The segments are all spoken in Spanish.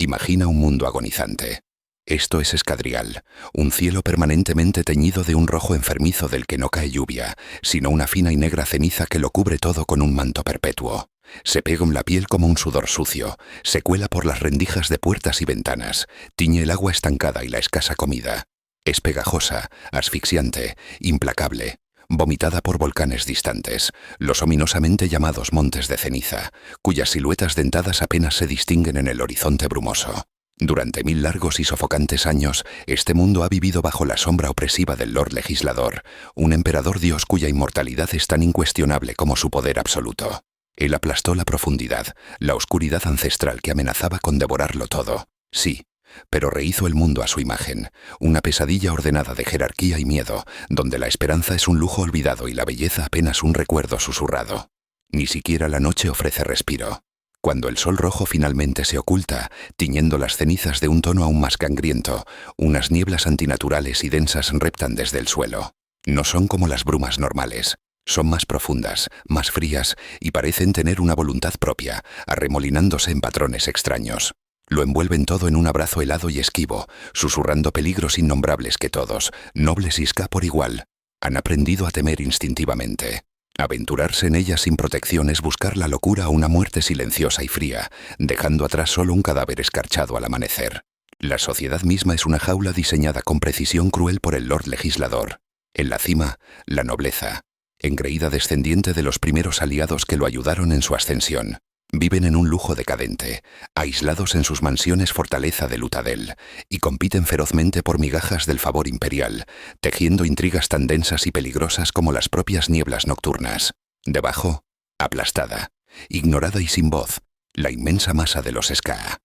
Imagina un mundo agonizante. Esto es Escadrial, un cielo permanentemente teñido de un rojo enfermizo del que no cae lluvia, sino una fina y negra ceniza que lo cubre todo con un manto perpetuo. Se pega en la piel como un sudor sucio, se cuela por las rendijas de puertas y ventanas, tiñe el agua estancada y la escasa comida. Es pegajosa, asfixiante, implacable, vomitada por volcanes distantes, los ominosamente llamados montes de ceniza, cuyas siluetas dentadas apenas se distinguen en el horizonte brumoso. Durante 1000 largos y sofocantes años, este mundo ha vivido bajo la sombra opresiva del Lord Legislador, un emperador dios cuya inmortalidad es tan incuestionable como su poder absoluto. Él aplastó la profundidad, la oscuridad ancestral que amenazaba con devorarlo todo. Sí, pero rehizo el mundo a su imagen, una pesadilla ordenada de jerarquía y miedo, donde la esperanza es un lujo olvidado y la belleza apenas un recuerdo susurrado. Ni siquiera la noche ofrece respiro. Cuando el sol rojo finalmente se oculta, tiñendo las cenizas de un tono aún más cangriento, unas nieblas antinaturales y densas reptan desde el suelo. No son como las brumas normales. Son más profundas, más frías y parecen tener una voluntad propia, arremolinándose en patrones extraños. Lo envuelven todo en un abrazo helado y esquivo, susurrando peligros innombrables que todos, nobles y ska por igual, han aprendido a temer instintivamente. Aventurarse en ellas sin protección es buscar la locura o una muerte silenciosa y fría, dejando atrás solo un cadáver escarchado al amanecer. La sociedad misma es una jaula diseñada con precisión cruel por el Lord Legislador. En la cima, la nobleza, engreída descendiente de los primeros aliados que lo ayudaron en su ascensión. Viven en un lujo decadente, aislados en sus mansiones fortaleza de Luthadel, y compiten ferozmente por migajas del favor imperial, tejiendo intrigas tan densas y peligrosas como las propias nieblas nocturnas. Debajo, aplastada, ignorada y sin voz, la inmensa masa de los ska.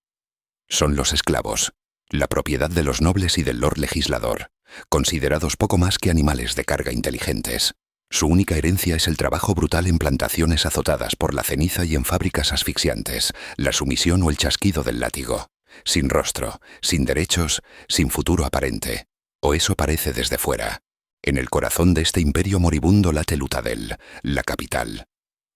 Son los esclavos, la propiedad de los nobles y del Lord Legislador, considerados poco más que animales de carga inteligentes. Su única herencia es el trabajo brutal en plantaciones azotadas por la ceniza y en fábricas asfixiantes, la sumisión o el chasquido del látigo. Sin rostro, sin derechos, sin futuro aparente. O eso parece desde fuera. En el corazón de este imperio moribundo late Luthadel, la capital.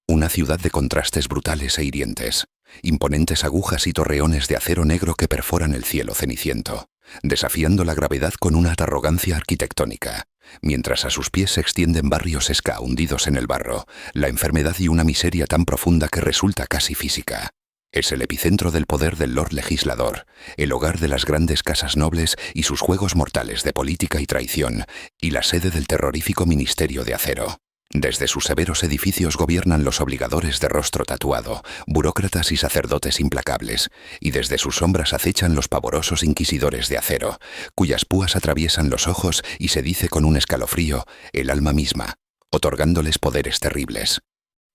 Una ciudad de contrastes brutales e hirientes. Imponentes agujas y torreones de acero negro que perforan el cielo ceniciento, desafiando la gravedad con una arrogancia arquitectónica. Mientras a sus pies se extienden barrios ska hundidos en el barro, la enfermedad y una miseria tan profunda que resulta casi física. Es el epicentro del poder del Lord Legislador, el hogar de las grandes casas nobles y sus juegos mortales de política y traición, y la sede del terrorífico Ministerio de Acero. Desde sus severos edificios gobiernan los obligadores de rostro tatuado, burócratas y sacerdotes implacables, y desde sus sombras acechan los pavorosos inquisidores de acero, cuyas púas atraviesan los ojos y se dice con un escalofrío el alma misma, otorgándoles poderes terribles.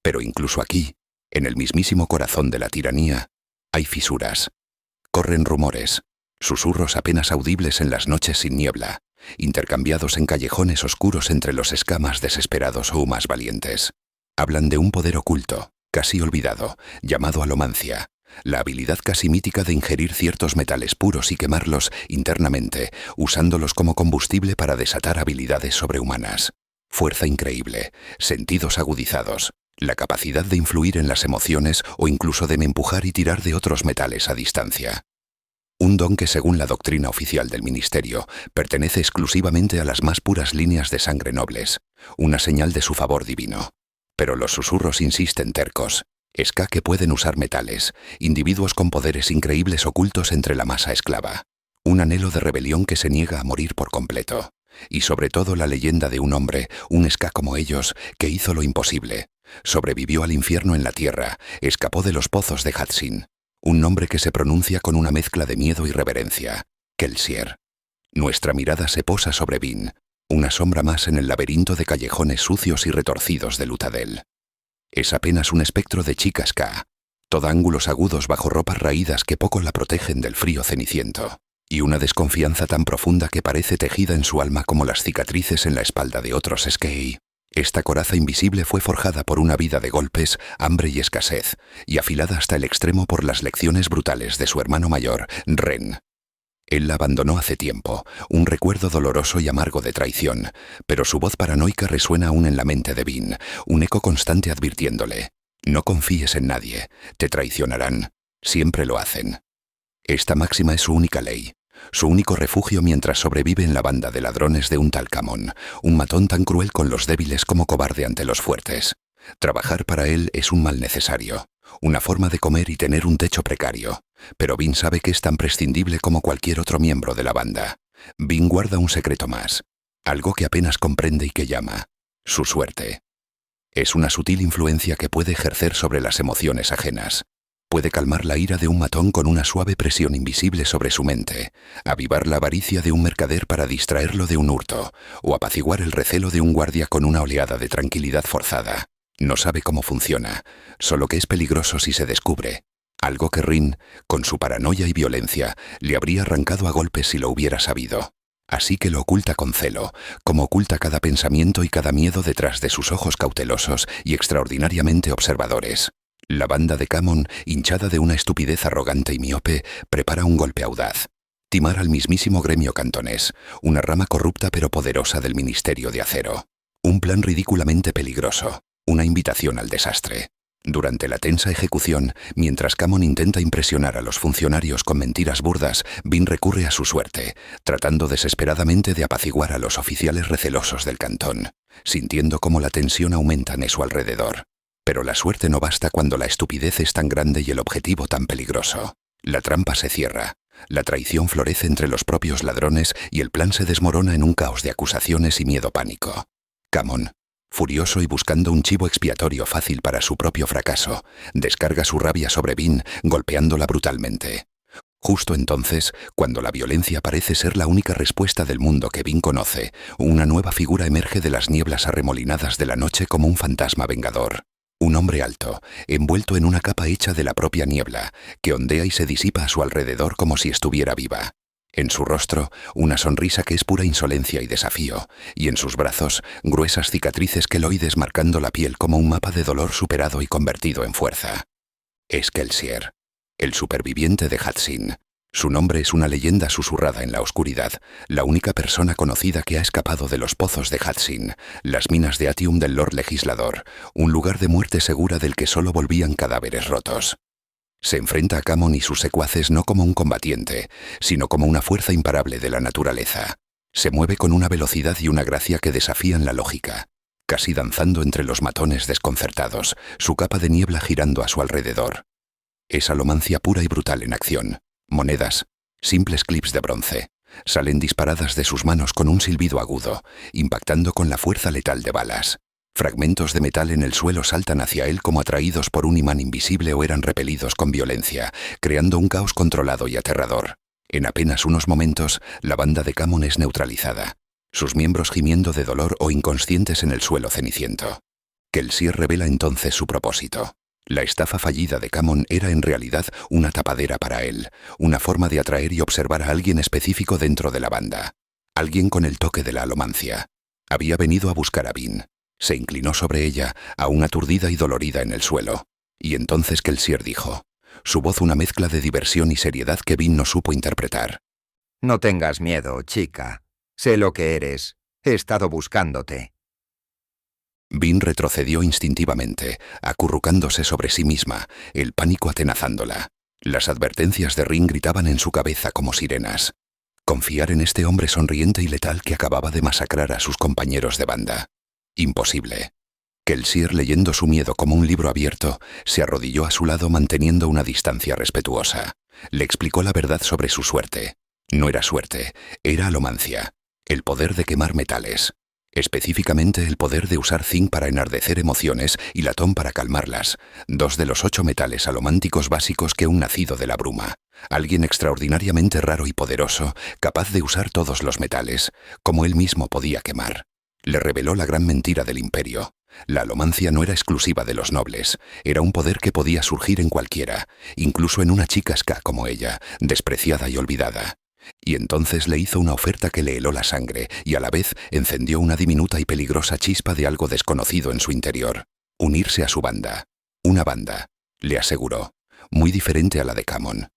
Pero incluso aquí, en el mismísimo corazón de la tiranía, hay fisuras. Corren rumores, susurros apenas audibles en las noches sin niebla, intercambiados en callejones oscuros entre los ska más desesperados o más valientes. Hablan de un poder oculto, casi olvidado, llamado alomancia, la habilidad casi mítica de ingerir ciertos metales puros y quemarlos internamente, usándolos como combustible para desatar habilidades sobrehumanas. Fuerza increíble, sentidos agudizados, la capacidad de influir en las emociones o incluso de empujar y tirar de otros metales a distancia. Un don que, según la doctrina oficial del ministerio, pertenece exclusivamente a las más puras líneas de sangre nobles, una señal de su favor divino. Pero los susurros insisten tercos, ska que pueden usar metales, individuos con poderes increíbles ocultos entre la masa esclava, un anhelo de rebelión que se niega a morir por completo, y sobre todo la leyenda de un hombre, un ska como ellos, que hizo lo imposible, sobrevivió al infierno en la tierra, escapó de los pozos de Hatsin. Un nombre que se pronuncia con una mezcla de miedo y reverencia, Kelsier. Nuestra mirada se posa sobre Vin, una sombra más en el laberinto de callejones sucios y retorcidos de Luthadel. Es apenas un espectro de chica ska, toda ángulos agudos bajo ropas raídas que poco la protegen del frío ceniciento, y una desconfianza tan profunda que parece tejida en su alma como las cicatrices en la espalda de otros skei. Esta coraza invisible fue forjada por una vida de golpes, hambre y escasez, y afilada hasta el extremo por las lecciones brutales de su hermano mayor, Ren. Él la abandonó hace tiempo, un recuerdo doloroso y amargo de traición, pero su voz paranoica resuena aún en la mente de Vin, un eco constante advirtiéndole: no confíes en nadie, te traicionarán, siempre lo hacen. Esta máxima es su única ley, su único refugio mientras sobrevive en la banda de ladrones de un tal Camon, un matón tan cruel con los débiles como cobarde ante los fuertes. Trabajar para él es un mal necesario, una forma de comer y tener un techo precario, pero Bean sabe que es tan prescindible como cualquier otro miembro de la banda. Bean guarda un secreto más, algo que apenas comprende y que llama su suerte. Es una sutil influencia que puede ejercer sobre las emociones ajenas. Puede calmar la ira de un matón con una suave presión invisible sobre su mente, avivar la avaricia de un mercader para distraerlo de un hurto, o apaciguar el recelo de un guardia con una oleada de tranquilidad forzada. No sabe cómo funciona, solo que es peligroso si se descubre. Algo que Rin, con su paranoia y violencia, le habría arrancado a golpes si lo hubiera sabido. Así que lo oculta con celo, como oculta cada pensamiento y cada miedo detrás de sus ojos cautelosos y extraordinariamente observadores. La banda de Camon, hinchada de una estupidez arrogante y miope, prepara un golpe audaz. Timar al mismísimo gremio cantonés, una rama corrupta pero poderosa del Ministerio de Acero. Un plan ridículamente peligroso, una invitación al desastre. Durante la tensa ejecución, mientras Camon intenta impresionar a los funcionarios con mentiras burdas, Bean recurre a su suerte, tratando desesperadamente de apaciguar a los oficiales recelosos del cantón, sintiendo cómo la tensión aumenta a su alrededor. Pero la suerte no basta cuando la estupidez es tan grande y el objetivo tan peligroso. La trampa se cierra, la traición florece entre los propios ladrones y el plan se desmorona en un caos de acusaciones y miedo pánico. Camon, furioso y buscando un chivo expiatorio fácil para su propio fracaso, descarga su rabia sobre Bean, golpeándola brutalmente. Justo entonces, cuando la violencia parece ser la única respuesta del mundo que Bean conoce, una nueva figura emerge de las nieblas arremolinadas de la noche como un fantasma vengador. Un hombre alto, envuelto en una capa hecha de la propia niebla, que ondea y se disipa a su alrededor como si estuviera viva. En su rostro, una sonrisa que es pura insolencia y desafío, y en sus brazos, gruesas cicatrices queloides marcando la piel como un mapa de dolor superado y convertido en fuerza. Es Kelsier, el superviviente de Hatsin. Su nombre es una leyenda susurrada en la oscuridad, la única persona conocida que ha escapado de los pozos de Hatsin, las minas de Atium del Lord Legislador, un lugar de muerte segura del que solo volvían cadáveres rotos. Se enfrenta a Camon y sus secuaces no como un combatiente, sino como una fuerza imparable de la naturaleza. Se mueve con una velocidad y una gracia que desafían la lógica, casi danzando entre los matones desconcertados, su capa de niebla girando a su alrededor. Es alomancia pura y brutal en acción. Monedas, simples clips de bronce, salen disparadas de sus manos con un silbido agudo, impactando con la fuerza letal de balas. Fragmentos de metal en el suelo saltan hacia él como atraídos por un imán invisible o eran repelidos con violencia, creando un caos controlado y aterrador. En apenas unos momentos, la banda de Camon es neutralizada, sus miembros gimiendo de dolor o inconscientes en el suelo ceniciento. Kelsier revela entonces su propósito. La estafa fallida de Camon era en realidad una tapadera para él, una forma de atraer y observar a alguien específico dentro de la banda. Alguien con el toque de la alomancia. Había venido a buscar a Bean. Se inclinó sobre ella, aún aturdida y dolorida en el suelo. Y entonces Kelsier dijo, su voz una mezcla de diversión y seriedad que Bean no supo interpretar. No tengas miedo, chica. Sé lo que eres. He estado buscándote. Bean retrocedió instintivamente, acurrucándose sobre sí misma, el pánico atenazándola. Las advertencias de Rin gritaban en su cabeza como sirenas. Confiar en este hombre sonriente y letal que acababa de masacrar a sus compañeros de banda. Imposible. Kelsier, leyendo su miedo como un libro abierto, se arrodilló a su lado manteniendo una distancia respetuosa. Le explicó la verdad sobre su suerte. No era suerte, era alomancia, el poder de quemar metales. Específicamente el poder de usar zinc para enardecer emociones y latón para calmarlas, 2 de los 8 metales alománticos básicos que un nacido de la bruma. Alguien extraordinariamente raro y poderoso, capaz de usar todos los metales, como él mismo podía quemar. Le reveló la gran mentira del imperio. La alomancia no era exclusiva de los nobles, era un poder que podía surgir en cualquiera, incluso en una chica ska como ella, despreciada y olvidada. Y entonces le hizo una oferta que le heló la sangre y a la vez encendió una diminuta y peligrosa chispa de algo desconocido en su interior. Unirse a su banda. Una banda, le aseguró, muy diferente a la de Camon.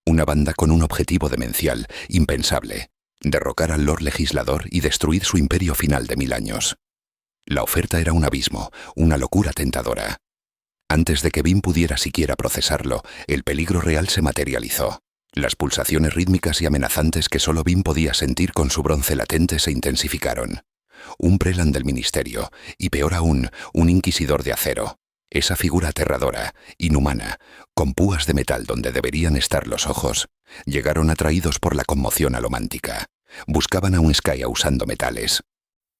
Una banda con un objetivo demencial, impensable. Derrocar al Lord Legislador y destruir su imperio final de 1000 años. La oferta era un abismo, una locura tentadora. Antes de que Bean pudiera siquiera procesarlo, el peligro real se materializó. Las pulsaciones rítmicas y amenazantes que solo Vin podía sentir con su bronce latente se intensificaron. Un prelan del ministerio, y peor aún, un inquisidor de acero. Esa figura aterradora, inhumana, con púas de metal donde deberían estar los ojos, llegaron atraídos por la conmoción alomántica. Buscaban a un Skya usando metales.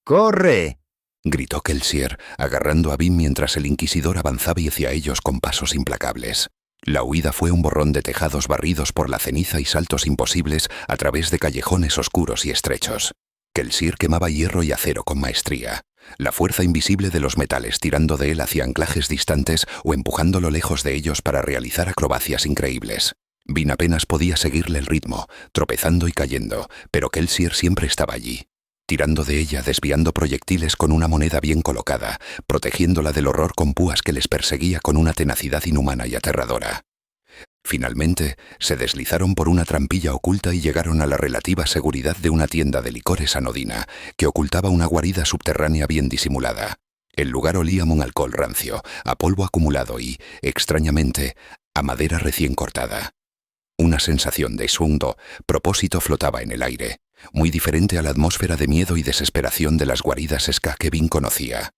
¡Corre!, gritó Kelsier, agarrando a Vin mientras el inquisidor avanzaba hacia ellos con pasos implacables. La huida fue un borrón de tejados barridos por la ceniza y saltos imposibles a través de callejones oscuros y estrechos. Kelsier quemaba hierro y acero con maestría. La fuerza invisible de los metales tirando de él hacia anclajes distantes o empujándolo lejos de ellos para realizar acrobacias increíbles. Vin apenas podía seguirle el ritmo, tropezando y cayendo, pero Kelsier siempre estaba allí, tirando de ella, desviando proyectiles con una moneda bien colocada, protegiéndola del horror con púas que les perseguía con una tenacidad inhumana y aterradora. Finalmente, se deslizaron por una trampilla oculta y llegaron a la relativa seguridad de una tienda de licores anodina, que ocultaba una guarida subterránea bien disimulada. El lugar olía a un alcohol rancio, a polvo acumulado y, extrañamente, a madera recién cortada. Una sensación de sundo, propósito flotaba en el aire, muy diferente a la atmósfera de miedo y desesperación de las guaridas ska que Vin conocía.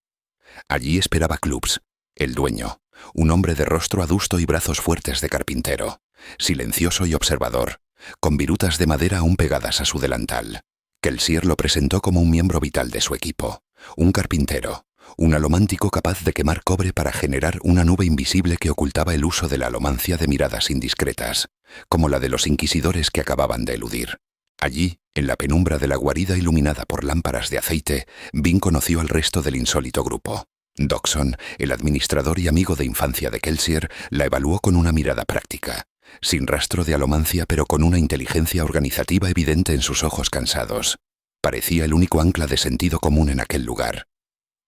Allí esperaba Clubs, el dueño, un hombre de rostro adusto y brazos fuertes de carpintero, silencioso y observador, con virutas de madera aún pegadas a su delantal. Kelsier lo presentó como un miembro vital de su equipo, un carpintero, un alomántico capaz de quemar cobre para generar una nube invisible que ocultaba el uso de la alomancia de miradas indiscretas, como la de los inquisidores que acababan de eludir. Allí, en la penumbra de la guarida iluminada por lámparas de aceite, Vin conoció al resto del insólito grupo. Dodgson, el administrador y amigo de infancia de Kelsier, la evaluó con una mirada práctica, sin rastro de alomancia pero con una inteligencia organizativa evidente en sus ojos cansados. Parecía el único ancla de sentido común en aquel lugar.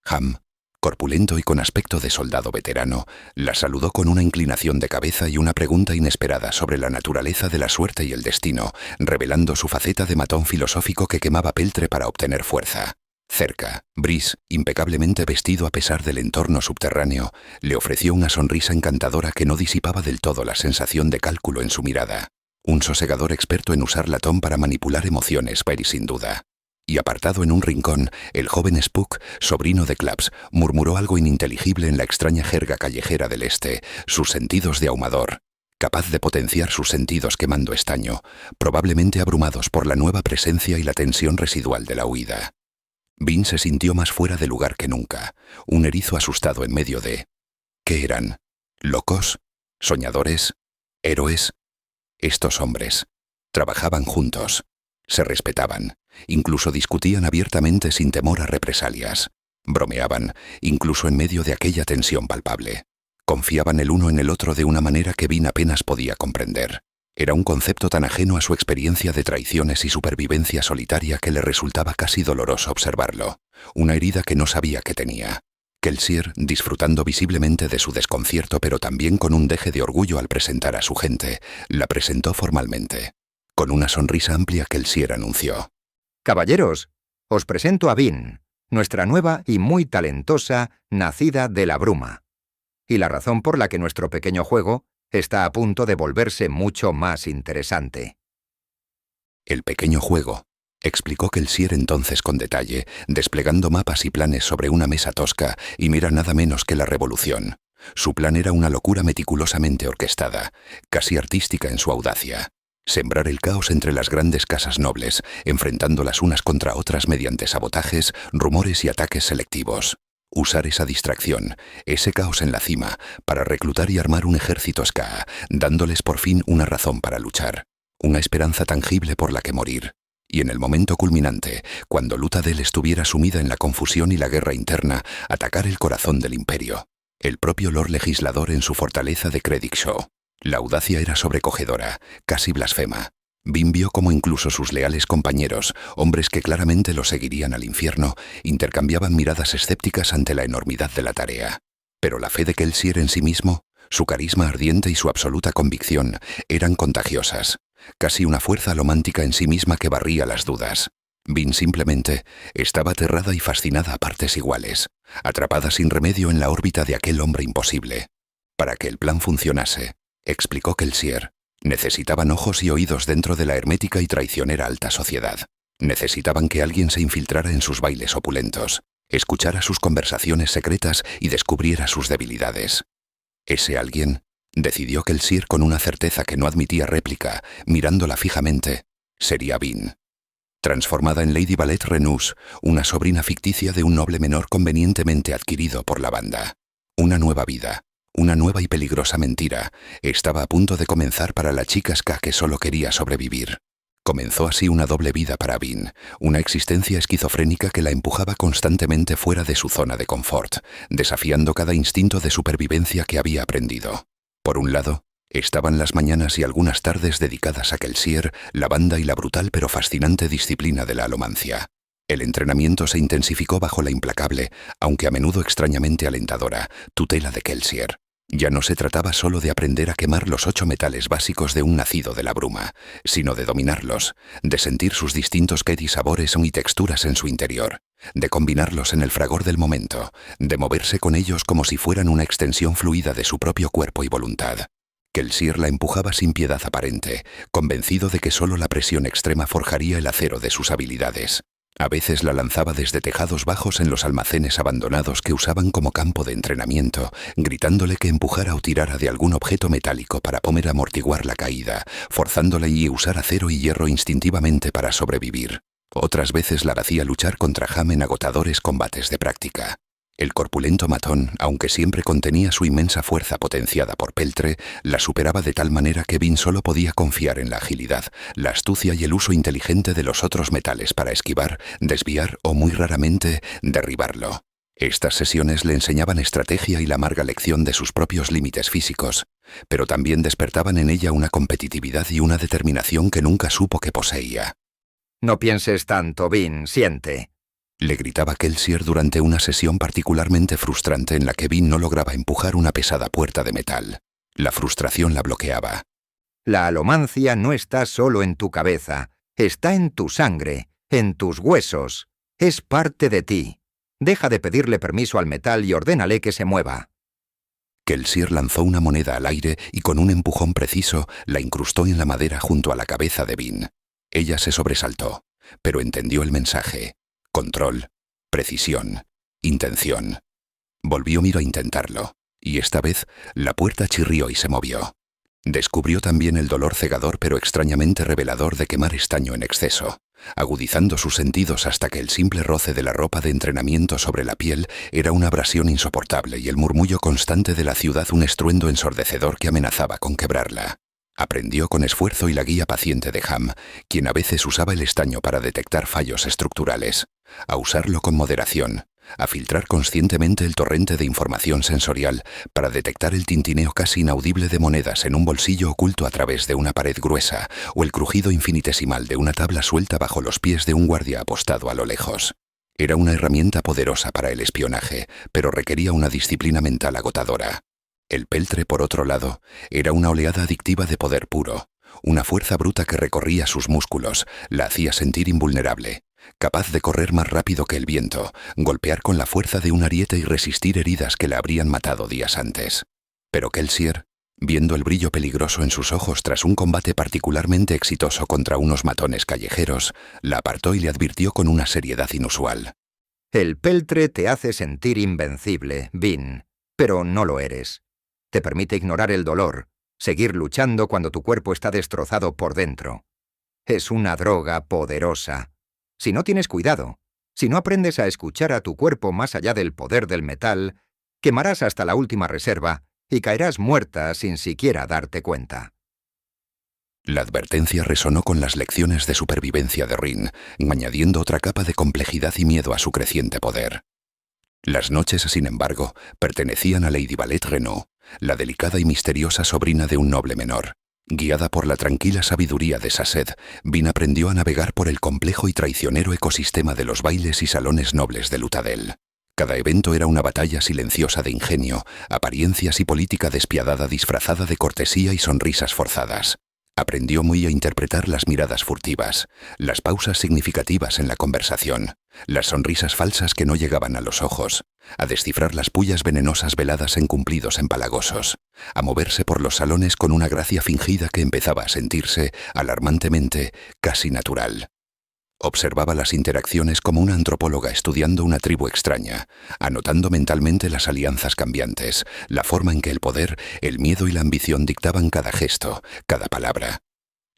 Ham, corpulento y con aspecto de soldado veterano, la saludó con una inclinación de cabeza y una pregunta inesperada sobre la naturaleza de la suerte y el destino, revelando su faceta de matón filosófico que quemaba peltre para obtener fuerza. Cerca, Brice, impecablemente vestido a pesar del entorno subterráneo, le ofreció una sonrisa encantadora que no disipaba del todo la sensación de cálculo en su mirada. Un sosegador experto en usar latón para manipular emociones, Perry sin duda. Y apartado en un rincón, el joven Spook, sobrino de Claps, murmuró algo ininteligible en la extraña jerga callejera del este, sus sentidos de ahumador, capaz de potenciar sus sentidos quemando estaño, probablemente abrumados por la nueva presencia y la tensión residual de la huida. Vin se sintió más fuera de lugar que nunca, un erizo asustado en medio de... ¿Qué eran? ¿Locos? ¿Soñadores? ¿Héroes? Estos hombres trabajaban juntos, se respetaban, incluso discutían abiertamente sin temor a represalias, bromeaban, incluso en medio de aquella tensión palpable. Confiaban el uno en el otro de una manera que Vin apenas podía comprender. Era un concepto tan ajeno a su experiencia de traiciones y supervivencia solitaria que le resultaba casi doloroso observarlo, una herida que no sabía que tenía. Kelsier, disfrutando visiblemente de su desconcierto pero también con un deje de orgullo al presentar a su gente, la presentó formalmente. Con una sonrisa amplia, Kelsier anunció: «Caballeros, os presento a Vin, nuestra nueva y muy talentosa nacida de la bruma. Y la razón por la que nuestro pequeño juego está a punto de volverse mucho más interesante». «El pequeño juego», explicó Kelsier entonces con detalle, desplegando mapas y planes sobre una mesa tosca, y no era nada menos que la revolución. Su plan era una locura meticulosamente orquestada, casi artística en su audacia. Sembrar el caos entre las grandes casas nobles, enfrentándolas unas contra otras mediante sabotajes, rumores y ataques selectivos. Usar esa distracción, ese caos en la cima, para reclutar y armar un ejército ska, dándoles por fin una razón para luchar, una esperanza tangible por la que morir. Y en el momento culminante, cuando Luthadel estuviera sumida en la confusión y la guerra interna, atacar el corazón del imperio, el propio Lord Legislador en su fortaleza de Credicshaw. La audacia era sobrecogedora, casi blasfema. Vin vio cómo incluso sus leales compañeros, hombres que claramente lo seguirían al infierno, intercambiaban miradas escépticas ante la enormidad de la tarea. Pero la fe de Kelsier en sí mismo, su carisma ardiente y su absoluta convicción eran contagiosas, casi una fuerza alomántica en sí misma que barría las dudas. Vin simplemente estaba aterrada y fascinada a partes iguales, atrapada sin remedio en la órbita de aquel hombre imposible. Para que el plan funcionase, explicó Kelsier, Necesitaban ojos y oídos dentro de la hermética y traicionera alta sociedad. Necesitaban que alguien se infiltrara en sus bailes opulentos, escuchara sus conversaciones secretas y descubriera sus debilidades. Ese alguien decidió que Kelsier, con una certeza que no admitía réplica, mirándola fijamente, sería Vin. Transformada en Lady Valette Renus, una sobrina ficticia de un noble menor convenientemente adquirido por la banda. Una nueva vida, una nueva y peligrosa mentira, estaba a punto de comenzar para la chica Ska que solo quería sobrevivir. Comenzó así una doble vida para Vin, una existencia esquizofrénica que la empujaba constantemente fuera de su zona de confort, desafiando cada instinto de supervivencia que había aprendido. Por un lado, estaban las mañanas y algunas tardes dedicadas a Kelsier, la banda y la brutal pero fascinante disciplina de la alomancia. El entrenamiento se intensificó bajo la implacable, aunque a menudo extrañamente alentadora, tutela de Kelsier. Ya no se trataba solo de aprender a quemar los 8 metales básicos de un nacido de la bruma, sino de dominarlos, de sentir sus distintos quet y sabores y texturas en su interior, de combinarlos en el fragor del momento, de moverse con ellos como si fueran una extensión fluida de su propio cuerpo y voluntad. Kelsier la empujaba sin piedad aparente, convencido de que solo la presión extrema forjaría el acero de sus habilidades. A veces la lanzaba desde tejados bajos en los almacenes abandonados que usaban como campo de entrenamiento, gritándole que empujara o tirara de algún objeto metálico para poder amortiguar la caída, forzándole a usar acero y hierro instintivamente para sobrevivir. Otras veces la hacía luchar contra Ham en agotadores combates de práctica. El corpulento matón, aunque siempre contenía su inmensa fuerza potenciada por peltre, la superaba de tal manera que Vin solo podía confiar en la agilidad, la astucia y el uso inteligente de los otros metales para esquivar, desviar o, muy raramente, derribarlo. Estas sesiones le enseñaban estrategia y la amarga lección de sus propios límites físicos, pero también despertaban en ella una competitividad y una determinación que nunca supo que poseía. «No pienses tanto, Vin, siente», le gritaba Kelsier durante una sesión particularmente frustrante en la que Vin no lograba empujar una pesada puerta de metal. La frustración la bloqueaba. «La alomancia no está solo en tu cabeza, está en tu sangre, en tus huesos. Es parte de ti. Deja de pedirle permiso al metal y ordénale que se mueva». Kelsier lanzó una moneda al aire y con un empujón preciso la incrustó en la madera junto a la cabeza de Vin. Ella se sobresaltó, pero entendió el mensaje. Control, precisión, intención. Volvió Miro a intentarlo, y esta vez la puerta chirrió y se movió. Descubrió también el dolor cegador pero extrañamente revelador de quemar estaño en exceso, agudizando sus sentidos hasta que el simple roce de la ropa de entrenamiento sobre la piel era una abrasión insoportable y el murmullo constante de la ciudad un estruendo ensordecedor que amenazaba con quebrarla. Aprendió con esfuerzo y la guía paciente de Ham, quien a veces usaba el estaño para detectar fallos estructurales, a usarlo con moderación, a filtrar conscientemente el torrente de información sensorial para detectar el tintineo casi inaudible de monedas en un bolsillo oculto a través de una pared gruesa o el crujido infinitesimal de una tabla suelta bajo los pies de un guardia apostado a lo lejos. Era una herramienta poderosa para el espionaje, pero requería una disciplina mental agotadora. El peltre, por otro lado, era una oleada adictiva de poder puro, una fuerza bruta que recorría sus músculos, la hacía sentir invulnerable, capaz de correr más rápido que el viento, golpear con la fuerza de un ariete y resistir heridas que la habrían matado días antes. Pero Kelsier, viendo el brillo peligroso en sus ojos tras un combate particularmente exitoso contra unos matones callejeros, la apartó y le advirtió con una seriedad inusual. «El peltre te hace sentir invencible, Vin, pero no lo eres. Te permite ignorar el dolor, seguir luchando cuando tu cuerpo está destrozado por dentro. Es una droga poderosa. Si no tienes cuidado, si no aprendes a escuchar a tu cuerpo más allá del poder del metal, quemarás hasta la última reserva y caerás muerta sin siquiera darte cuenta». La advertencia resonó con las lecciones de supervivencia de Rin, añadiendo otra capa de complejidad y miedo a su creciente poder. Las noches, sin embargo, pertenecían a Lady Valette Renus, la delicada y misteriosa sobrina de un noble menor. Guiada por la tranquila sabiduría de Sasset, Vin aprendió a navegar por el complejo y traicionero ecosistema de los bailes y salones nobles de Lutadel. Cada evento era una batalla silenciosa de ingenio, apariencias y política despiadada disfrazada de cortesía y sonrisas forzadas. Aprendió muy a interpretar las miradas furtivas, las pausas significativas en la conversación, las sonrisas falsas que no llegaban a los ojos, a descifrar las pullas venenosas veladas en cumplidos empalagosos, a moverse por los salones con una gracia fingida que empezaba a sentirse, alarmantemente, casi natural. Observaba las interacciones como una antropóloga estudiando una tribu extraña, anotando mentalmente las alianzas cambiantes, la forma en que el poder, el miedo y la ambición dictaban cada gesto, cada palabra.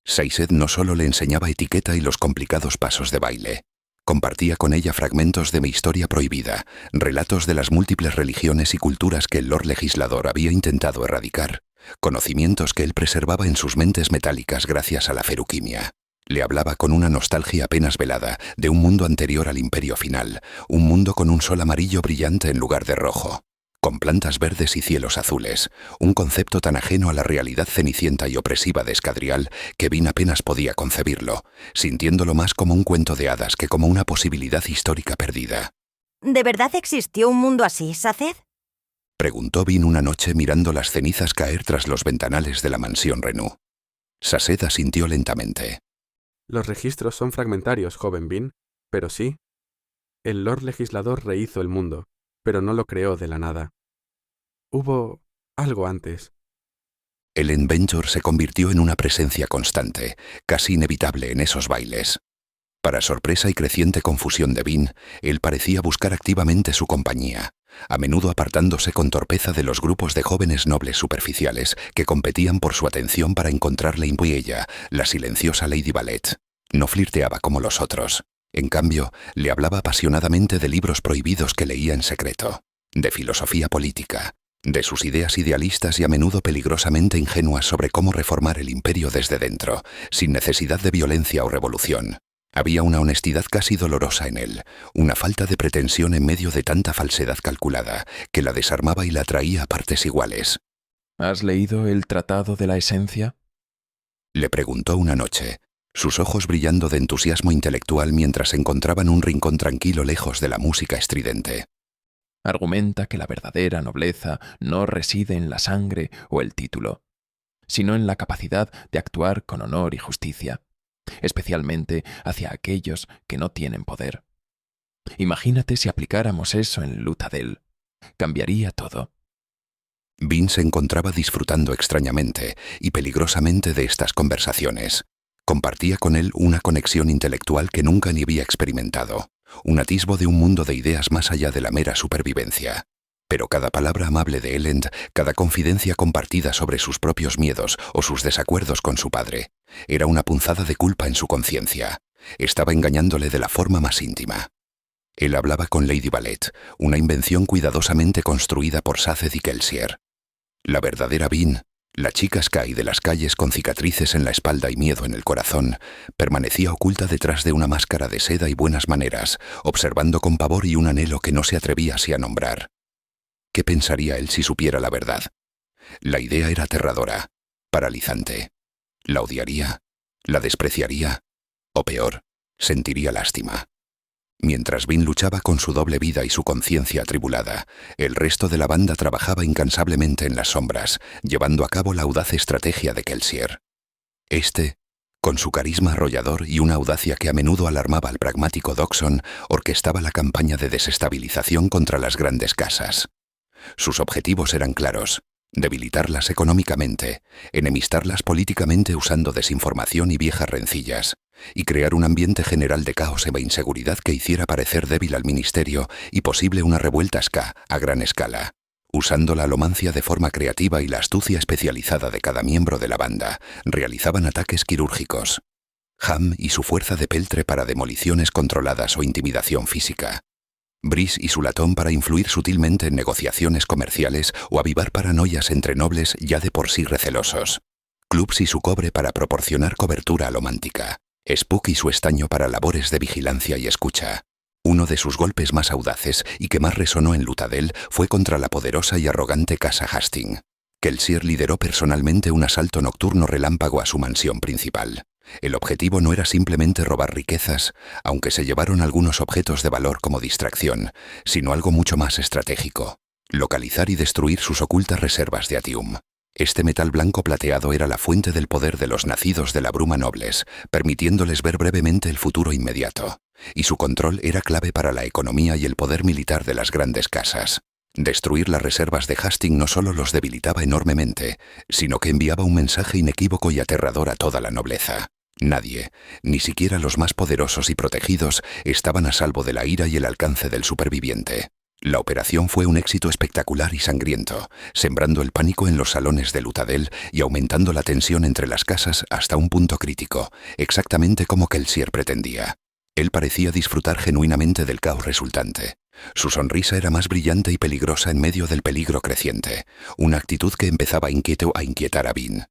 Seyssed no solo le enseñaba etiqueta y los complicados pasos de baile. Compartía con ella fragmentos de mi historia prohibida, relatos de las múltiples religiones y culturas que el Lord Legislador había intentado erradicar, conocimientos que él preservaba en sus mentes metálicas gracias a la feruquimia. Le hablaba con una nostalgia apenas velada de un mundo anterior al Imperio Final, un mundo con un sol amarillo brillante en lugar de rojo, con plantas verdes y cielos azules, un concepto tan ajeno a la realidad cenicienta y opresiva de Escadrial que Vin apenas podía concebirlo, sintiéndolo más como un cuento de hadas que como una posibilidad histórica perdida. ¿De verdad existió un mundo así, Saced? Preguntó Vin una noche mirando las cenizas caer tras los ventanales de la mansión Renú. Saced asintió lentamente. Los registros son fragmentarios, joven Vin, pero sí. El Lord Legislador rehizo el mundo, pero no lo creó de la nada. Hubo algo antes. Ellen Venture se convirtió en una presencia constante, casi inevitable en esos bailes. Para sorpresa y creciente confusión de Vin, él parecía buscar activamente su compañía, a menudo apartándose con torpeza de los grupos de jóvenes nobles superficiales que competían por su atención para encontrarle y ella, la silenciosa Lady Ballet. No flirteaba como los otros. En cambio, le hablaba apasionadamente de libros prohibidos que leía en secreto, de filosofía política, de sus ideas idealistas y a menudo peligrosamente ingenuas sobre cómo reformar el imperio desde dentro, sin necesidad de violencia o revolución. Había una honestidad casi dolorosa en él, una falta de pretensión en medio de tanta falsedad calculada, que la desarmaba y la atraía a partes iguales. ¿Has leído el Tratado de la Esencia? Le preguntó una noche, sus ojos brillando de entusiasmo intelectual mientras se encontraban un rincón tranquilo lejos de la música estridente. Argumenta que la verdadera nobleza no reside en la sangre o el título, sino en la capacidad de actuar con honor y justicia, especialmente hacia aquellos que no tienen poder. Imagínate si aplicáramos eso en Luthadel. Cambiaría todo. Vin se encontraba disfrutando extrañamente y peligrosamente de estas conversaciones. Compartía con él una conexión intelectual que nunca ni había experimentado, un atisbo de un mundo de ideas más allá de la mera supervivencia. Pero cada palabra amable de Elend, cada confidencia compartida sobre sus propios miedos o sus desacuerdos con su padre, era una punzada de culpa en su conciencia. Estaba engañándole de la forma más íntima. Él hablaba con Lady Ballet, una invención cuidadosamente construida por Saced y Kelsier. La verdadera Vin, la chica Sky de las calles con cicatrices en la espalda y miedo en el corazón, permanecía oculta detrás de una máscara de seda y buenas maneras, observando con pavor y un anhelo que no se atrevía así a nombrar. ¿Qué pensaría él si supiera la verdad? La idea era aterradora, paralizante. ¿La odiaría? ¿La despreciaría? O peor, sentiría lástima. Mientras Vin luchaba con su doble vida y su conciencia atribulada, el resto de la banda trabajaba incansablemente en las sombras, llevando a cabo la audaz estrategia de Kelsier. Este, con su carisma arrollador y una audacia que a menudo alarmaba al pragmático Dockson, orquestaba la campaña de desestabilización contra las grandes casas. Sus objetivos eran claros: debilitarlas económicamente, enemistarlas políticamente usando desinformación y viejas rencillas, y crear un ambiente general de caos e inseguridad que hiciera parecer débil al ministerio y posible una revuelta ska a gran escala. Usando la alomancia de forma creativa y la astucia especializada de cada miembro de la banda, realizaban ataques quirúrgicos. Ham y su fuerza de peltre para demoliciones controladas o intimidación física. Brice y su latón para influir sutilmente en negociaciones comerciales o avivar paranoias entre nobles ya de por sí recelosos. Clubs y su cobre para proporcionar cobertura alomántica. Spook y su estaño para labores de vigilancia y escucha. Uno de sus golpes más audaces y que más resonó en Luthadel fue contra la poderosa y arrogante casa Hastings. Kelsier lideró personalmente un asalto nocturno relámpago a su mansión principal. El objetivo no era simplemente robar riquezas, aunque se llevaron algunos objetos de valor como distracción, sino algo mucho más estratégico: localizar y destruir sus ocultas reservas de atium. Este metal blanco plateado era la fuente del poder de los nacidos de la bruma nobles, permitiéndoles ver brevemente el futuro inmediato, y su control era clave para la economía y el poder militar de las grandes casas. Destruir las reservas de Hastings no solo los debilitaba enormemente, sino que enviaba un mensaje inequívoco y aterrador a toda la nobleza. Nadie, ni siquiera los más poderosos y protegidos, estaban a salvo de la ira y el alcance del superviviente. La operación fue un éxito espectacular y sangriento, sembrando el pánico en los salones de Lutadel y aumentando la tensión entre las casas hasta un punto crítico, exactamente como Kelsier pretendía. Él parecía disfrutar genuinamente del caos resultante. Su sonrisa era más brillante y peligrosa en medio del peligro creciente, una actitud que empezaba a inquietar a Bean.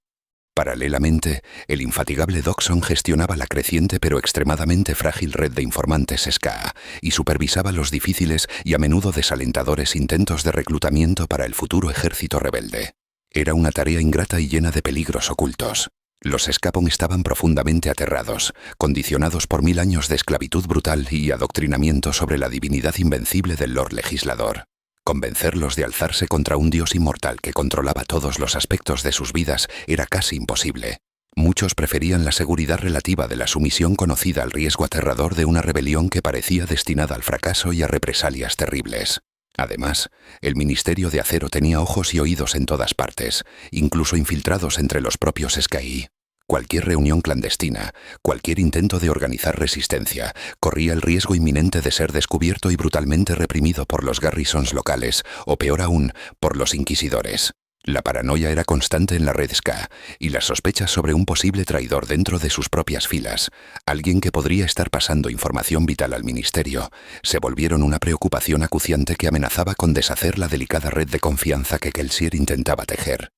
Paralelamente, el infatigable Dodgson gestionaba la creciente pero extremadamente frágil red de informantes SKA y supervisaba los difíciles y a menudo desalentadores intentos de reclutamiento para el futuro ejército rebelde. Era una tarea ingrata y llena de peligros ocultos. Los Scapon estaban profundamente aterrados, condicionados por 1000 años de esclavitud brutal y adoctrinamiento sobre la divinidad invencible del Lord Legislador. Convencerlos de alzarse contra un dios inmortal que controlaba todos los aspectos de sus vidas era casi imposible. Muchos preferían la seguridad relativa de la sumisión conocida al riesgo aterrador de una rebelión que parecía destinada al fracaso y a represalias terribles. Además, el Ministerio de Acero tenía ojos y oídos en todas partes, incluso infiltrados entre los propios SKI. Cualquier reunión clandestina, cualquier intento de organizar resistencia, corría el riesgo inminente de ser descubierto y brutalmente reprimido por los garrisons locales, o peor aún, por los inquisidores. La paranoia era constante en la red SKA, y las sospechas sobre un posible traidor dentro de sus propias filas, alguien que podría estar pasando información vital al ministerio, se volvieron una preocupación acuciante que amenazaba con deshacer la delicada red de confianza que Kelsier intentaba tejer.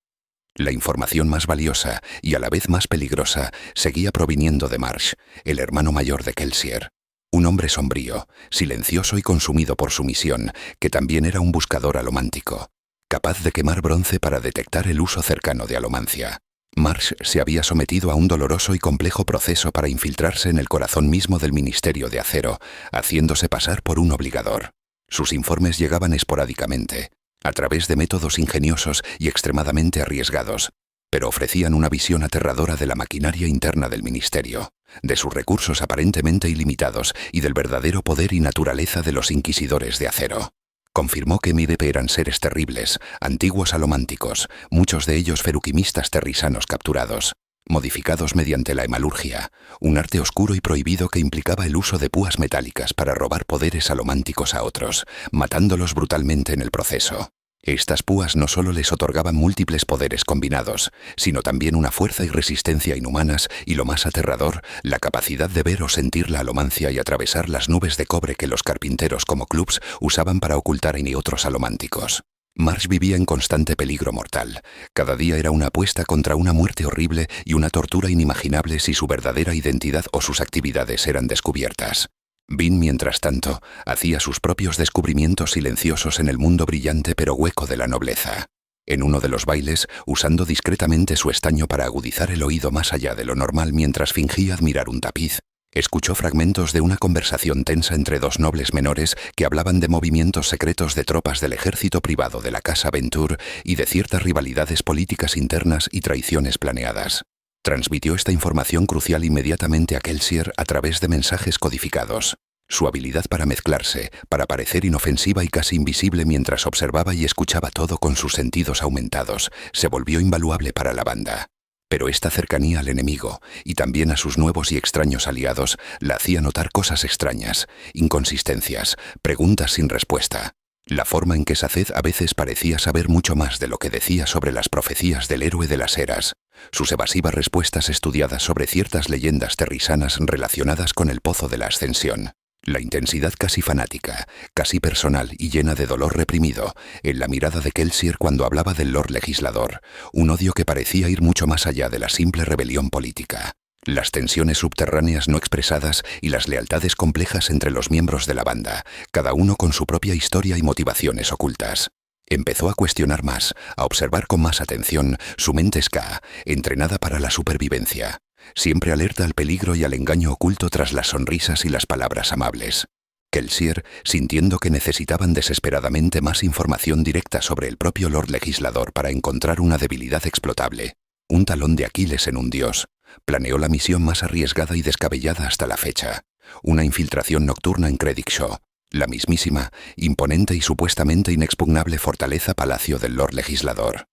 La información más valiosa y a la vez más peligrosa seguía proviniendo de Marsh, el hermano mayor de Kelsier. Un hombre sombrío, silencioso y consumido por su misión, que también era un buscador alomántico, capaz de quemar bronce para detectar el uso cercano de alomancia. Marsh se había sometido a un doloroso y complejo proceso para infiltrarse en el corazón mismo del Ministerio de Acero, haciéndose pasar por un obligador. Sus informes llegaban esporádicamente, a través de métodos ingeniosos y extremadamente arriesgados, pero ofrecían una visión aterradora de la maquinaria interna del ministerio, de sus recursos aparentemente ilimitados y del verdadero poder y naturaleza de los inquisidores de acero. Confirmó que MIDP eran seres terribles, antiguos alománticos, muchos de ellos feruquimistas terrisanos capturados, modificados mediante la hemalurgia, un arte oscuro y prohibido que implicaba el uso de púas metálicas para robar poderes alománticos a otros, matándolos brutalmente en el proceso. Estas púas no solo les otorgaban múltiples poderes combinados, sino también una fuerza y resistencia inhumanas y, lo más aterrador, la capacidad de ver o sentir la alomancia y atravesar las nubes de cobre que los carpinteros como Clubs usaban para ocultar a otros alománticos. Marsh vivía en constante peligro mortal. Cada día era una apuesta contra una muerte horrible y una tortura inimaginable si su verdadera identidad o sus actividades eran descubiertas. Bean, mientras tanto, hacía sus propios descubrimientos silenciosos en el mundo brillante pero hueco de la nobleza. En uno de los bailes, usando discretamente su estaño para agudizar el oído más allá de lo normal mientras fingía admirar un tapiz, escuchó fragmentos de una conversación tensa entre dos nobles menores que hablaban de movimientos secretos de tropas del ejército privado de la Casa Venture y de ciertas rivalidades políticas internas y traiciones planeadas. Transmitió esta información crucial inmediatamente a Kelsier a través de mensajes codificados. Su habilidad para mezclarse, para parecer inofensiva y casi invisible mientras observaba y escuchaba todo con sus sentidos aumentados, se volvió invaluable para la banda. Pero esta cercanía al enemigo, y también a sus nuevos y extraños aliados, la hacía notar cosas extrañas, inconsistencias, preguntas sin respuesta. La forma en que Saced a veces parecía saber mucho más de lo que decía sobre las profecías del héroe de las eras, sus evasivas respuestas estudiadas sobre ciertas leyendas terrisanas relacionadas con el Pozo de la Ascensión, la intensidad casi fanática, casi personal y llena de dolor reprimido, en la mirada de Kelsier cuando hablaba del Lord Legislador, un odio que parecía ir mucho más allá de la simple rebelión política. Las tensiones subterráneas no expresadas y las lealtades complejas entre los miembros de la banda, cada uno con su propia historia y motivaciones ocultas. Empezó a cuestionar más, a observar con más atención su mente SKA, entrenada para la supervivencia, siempre alerta al peligro y al engaño oculto tras las sonrisas y las palabras amables. Kelsier, sintiendo que necesitaban desesperadamente más información directa sobre el propio Lord Legislador para encontrar una debilidad explotable, un talón de Aquiles en un dios, planeó la misión más arriesgada y descabellada hasta la fecha, una infiltración nocturna en Credicshaw, la mismísima, imponente y supuestamente inexpugnable fortaleza palacio del Lord Legislador.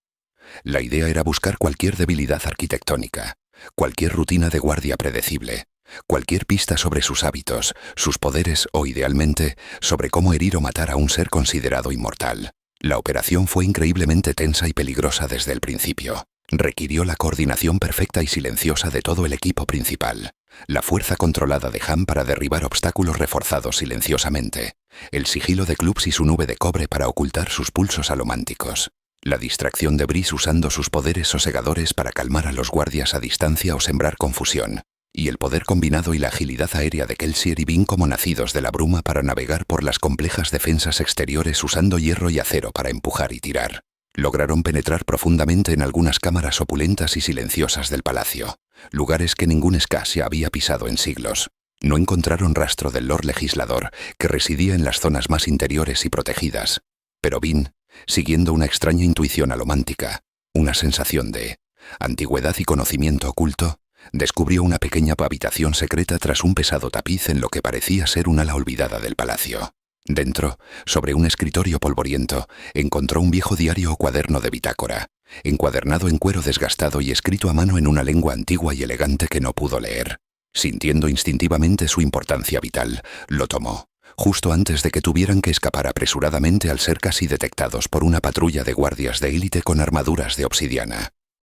La idea era buscar cualquier debilidad arquitectónica, cualquier rutina de guardia predecible, cualquier pista sobre sus hábitos, sus poderes o, idealmente, sobre cómo herir o matar a un ser considerado inmortal. La operación fue increíblemente tensa y peligrosa desde el principio. Requirió la coordinación perfecta y silenciosa de todo el equipo principal, la fuerza controlada de Han para derribar obstáculos reforzados silenciosamente, el sigilo de Clubs y su nube de cobre para ocultar sus pulsos alománticos, la distracción de Brice usando sus poderes sosegadores para calmar a los guardias a distancia o sembrar confusión, y el poder combinado y la agilidad aérea de Kelsier y Bean como nacidos de la bruma para navegar por las complejas defensas exteriores usando hierro y acero para empujar y tirar. Lograron penetrar profundamente en algunas cámaras opulentas y silenciosas del palacio, lugares que ningún Scasia había pisado en siglos. No encontraron rastro del Lord Legislador, que residía en las zonas más interiores y protegidas. Pero Bean, siguiendo una extraña intuición alomántica, una sensación de antigüedad y conocimiento oculto, descubrió una pequeña habitación secreta tras un pesado tapiz en lo que parecía ser un ala olvidada del palacio. Dentro, sobre un escritorio polvoriento, encontró un viejo diario o cuaderno de bitácora, encuadernado en cuero desgastado y escrito a mano en una lengua antigua y elegante que no pudo leer. Sintiendo instintivamente su importancia vital, lo tomó, justo antes de que tuvieran que escapar apresuradamente al ser casi detectados por una patrulla de guardias de élite con armaduras de obsidiana.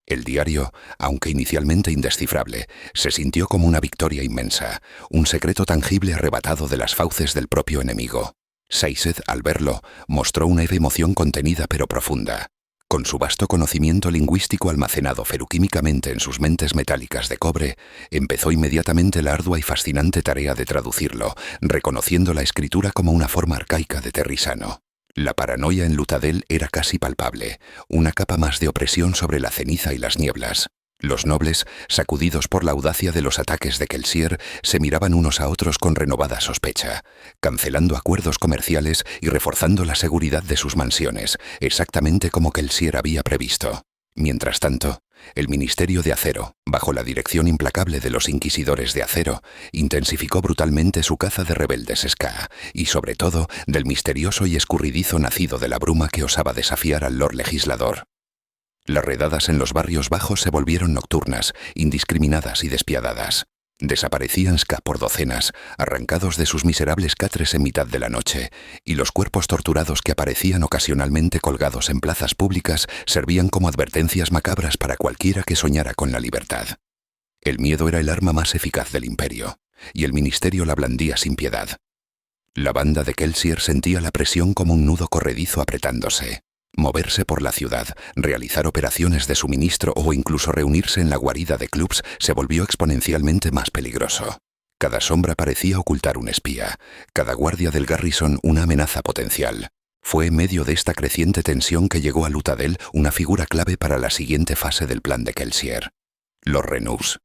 El diario, aunque inicialmente indescifrable, se sintió como una victoria inmensa, un secreto tangible arrebatado de las fauces del propio enemigo. Seised, al verlo, mostró una emoción contenida pero profunda. Con su vasto conocimiento lingüístico almacenado feruquímicamente en sus mentes metálicas de cobre, empezó inmediatamente la ardua y fascinante tarea de traducirlo, reconociendo la escritura como una forma arcaica de terrisano. La paranoia en Lutadel era casi palpable, una capa más de opresión sobre la ceniza y las nieblas. Los nobles, sacudidos por la audacia de los ataques de Kelsier, se miraban unos a otros con renovada sospecha, cancelando acuerdos comerciales y reforzando la seguridad de sus mansiones, exactamente como Kelsier había previsto. Mientras tanto, el Ministerio de Acero, bajo la dirección implacable de los Inquisidores de Acero, intensificó brutalmente su caza de rebeldes Ska, y sobre todo del misterioso y escurridizo nacido de la bruma que osaba desafiar al Lord Legislador. Las redadas en los barrios bajos se volvieron nocturnas, indiscriminadas y despiadadas. Desaparecían Ska por docenas, arrancados de sus miserables catres en mitad de la noche, y los cuerpos torturados que aparecían ocasionalmente colgados en plazas públicas servían como advertencias macabras para cualquiera que soñara con la libertad. El miedo era el arma más eficaz del imperio, y el ministerio la blandía sin piedad. La banda de Kelsier sentía la presión como un nudo corredizo apretándose. Moverse por la ciudad, realizar operaciones de suministro o incluso reunirse en la guarida de Clubs se volvió exponencialmente más peligroso. Cada sombra parecía ocultar un espía, cada guardia del Garrison una amenaza potencial. Fue en medio de esta creciente tensión que llegó a Lutadel una figura clave para la siguiente fase del plan de Kelsier: los Renus.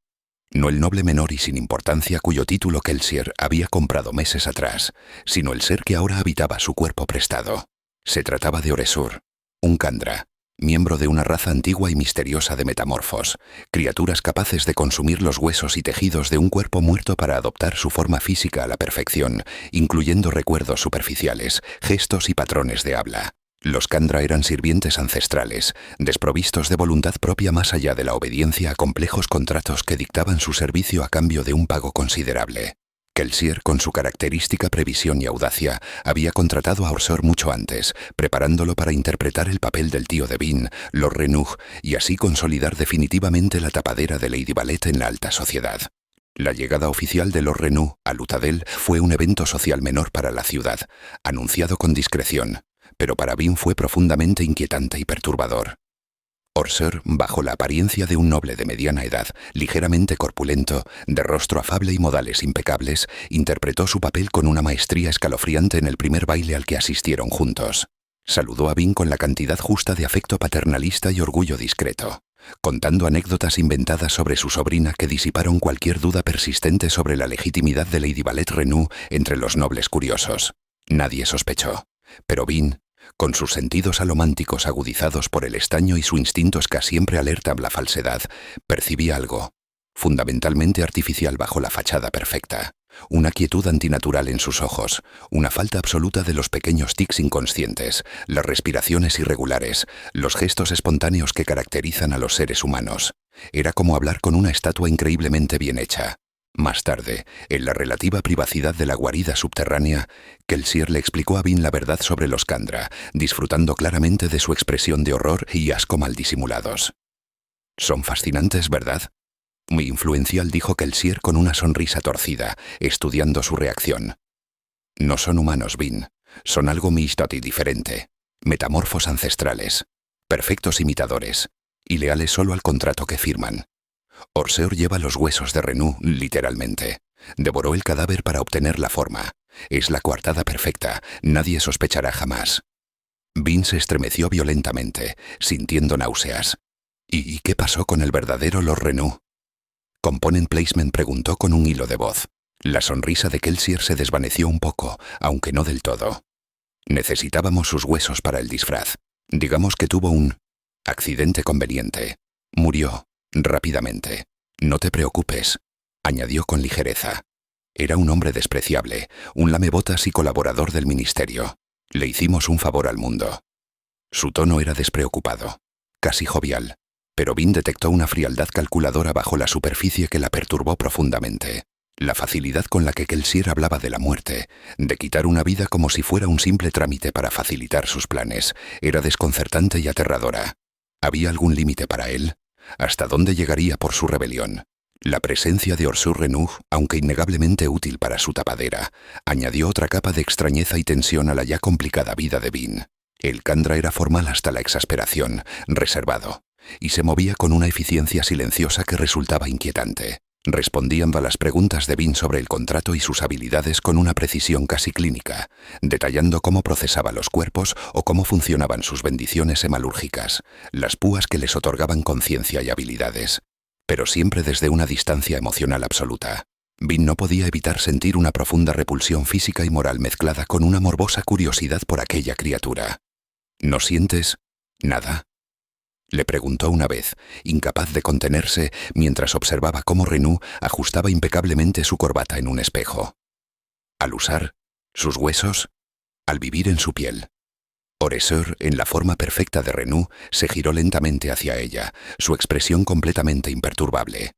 No el noble menor y sin importancia cuyo título Kelsier había comprado meses atrás, sino el ser que ahora habitaba su cuerpo prestado. Se trataba de Oresur, un Kandra, miembro de una raza antigua y misteriosa de metamorfos, criaturas capaces de consumir los huesos y tejidos de un cuerpo muerto para adoptar su forma física a la perfección, incluyendo recuerdos superficiales, gestos y patrones de habla. Los Kandra eran sirvientes ancestrales, desprovistos de voluntad propia más allá de la obediencia a complejos contratos que dictaban su servicio a cambio de un pago considerable. Kelsier, con su característica previsión y audacia, había contratado a Orsor mucho antes, preparándolo para interpretar el papel del tío de Bean, Lord Renug, y así consolidar definitivamente la tapadera de Lady Valette en la alta sociedad. La llegada oficial de Lord Renug a Lutadel fue un evento social menor para la ciudad, anunciado con discreción, pero para Bean fue profundamente inquietante y perturbador. Orsor, bajo la apariencia de un noble de mediana edad, ligeramente corpulento, de rostro afable y modales impecables, interpretó su papel con una maestría escalofriante en el primer baile al que asistieron juntos. Saludó a Bean con la cantidad justa de afecto paternalista y orgullo discreto. contando anécdotas inventadas sobre su sobrina que disiparon cualquier duda persistente sobre la legitimidad de Lady Valette Renaud entre los nobles curiosos. Nadie sospechó, pero Bean, con sus sentidos alománticos agudizados por el estaño y su instinto casi siempre alerta a la falsedad, percibía algo, fundamentalmente artificial bajo la fachada perfecta. Una quietud antinatural en sus ojos, una falta absoluta de los pequeños tics inconscientes, las respiraciones irregulares, los gestos espontáneos que caracterizan a los seres humanos. Era como hablar con una estatua increíblemente bien hecha. Más tarde, en la relativa privacidad de la guarida subterránea, Kelsier le explicó a Bean la verdad sobre los Kandra, disfrutando claramente de su expresión de horror y asco mal disimulados. «Son fascinantes, ¿verdad?», muy influencial, dijo Kelsier con una sonrisa torcida, estudiando su reacción. «No son humanos, Bean. Son algo mixto y diferente. Metamorfos ancestrales. Perfectos imitadores. Y leales solo al contrato que firman. Orseur lleva los huesos de Renaud, literalmente. Devoró el cadáver para obtener la forma. Es la coartada perfecta. Nadie sospechará jamás». Bean se estremeció violentamente, sintiendo náuseas. ¿Y qué pasó con el verdadero Lord Renaud?». Component Placement preguntó con un hilo de voz. La sonrisa de Kelsier se desvaneció un poco, aunque no del todo. «Necesitábamos sus huesos para el disfraz. Digamos que tuvo un accidente conveniente. Murió, rápidamente. No te preocupes», añadió con ligereza. Era un hombre despreciable, un lamebotas y colaborador del ministerio. Le hicimos un favor al mundo. Su tono era despreocupado, casi jovial. Pero Bean detectó una frialdad calculadora bajo la superficie que la perturbó profundamente. La facilidad con la que Kelsier hablaba de la muerte, de quitar una vida como si fuera un simple trámite para facilitar sus planes, era desconcertante y aterradora. ¿Había algún límite para él? ¿Hasta dónde llegaría por su rebelión? La presencia de Orseur Renaud, aunque innegablemente útil para su tapadera, añadió otra capa de extrañeza y tensión a la ya complicada vida de Bean. El Kandra era formal hasta la exasperación, reservado, y se movía con una eficiencia silenciosa que resultaba inquietante. Respondía a las preguntas de Bean sobre el contrato y sus habilidades con una precisión casi clínica, detallando cómo procesaba los cuerpos o cómo funcionaban sus bendiciones hemalúrgicas, las púas que les otorgaban conciencia y habilidades, pero siempre desde una distancia emocional absoluta. Bean no podía evitar sentir una profunda repulsión física y moral mezclada con una morbosa curiosidad por aquella criatura. «¿No sientes nada?», le preguntó una vez, incapaz de contenerse mientras observaba cómo Renaud ajustaba impecablemente su corbata en un espejo. Al usar sus huesos, al vivir en su piel. Orseur, en la forma perfecta de Renaud, se giró lentamente hacia ella, su expresión completamente imperturbable.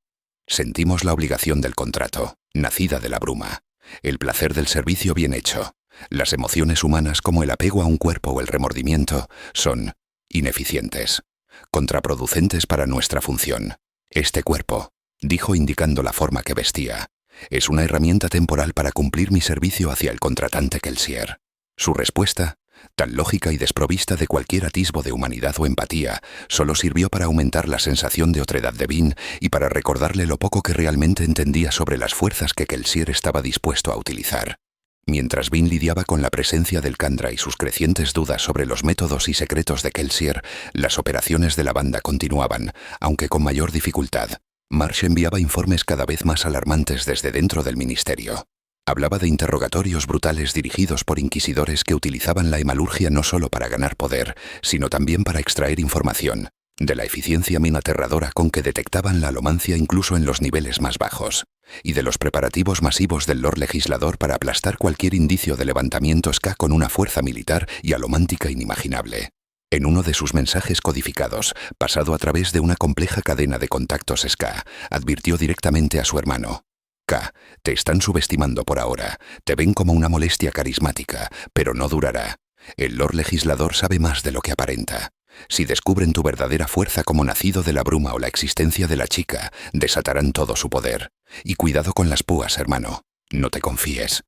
Sentimos la obligación del contrato, nacida de la bruma, el placer del servicio bien hecho. Las emociones humanas como el apego a un cuerpo o el remordimiento son ineficientes, contraproducentes para nuestra función. Este cuerpo, dijo indicando la forma que vestía, es una herramienta temporal para cumplir mi servicio hacia el contratante Kelsier. Su respuesta, tan lógica y desprovista de cualquier atisbo de humanidad o empatía, solo sirvió para aumentar la sensación de otredad de Bean y para recordarle lo poco que realmente entendía sobre las fuerzas que Kelsier estaba dispuesto a utilizar. Mientras Bean lidiaba con la presencia del Kandra y sus crecientes dudas sobre los métodos y secretos de Kelsier, las operaciones de la banda continuaban, aunque con mayor dificultad. Marsh enviaba informes cada vez más alarmantes desde dentro del ministerio. Hablaba de interrogatorios brutales dirigidos por inquisidores que utilizaban la hemalurgia no solo para ganar poder, sino también para extraer información, de la eficiencia aterradora con que detectaban la alomancia incluso en los niveles más bajos, y de los preparativos masivos del Lord Legislador para aplastar cualquier indicio de levantamiento ska con una fuerza militar y alomántica inimaginable. En uno de sus mensajes codificados, pasado a través de una compleja cadena de contactos ska, advirtió directamente a su hermano: «K, te están subestimando por ahora, te ven como una molestia carismática, pero no durará. El Lord Legislador sabe más de lo que aparenta. Si descubren tu verdadera fuerza como nacido de la bruma o la existencia de la chica, desatarán todo su poder. Y cuidado con las púas, hermano. No te confíes».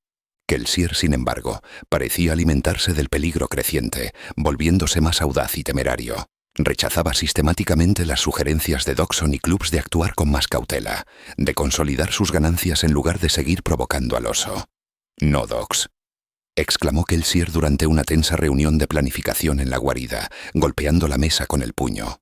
Kelsier, sin embargo, parecía alimentarse del peligro creciente, volviéndose más audaz y temerario. Rechazaba sistemáticamente las sugerencias de Dodgson y Clubs de actuar con más cautela, de consolidar sus ganancias en lugar de seguir provocando al oso. «No, Dox», exclamó Kelsier durante una tensa reunión de planificación en la guarida, golpeando la mesa con el puño.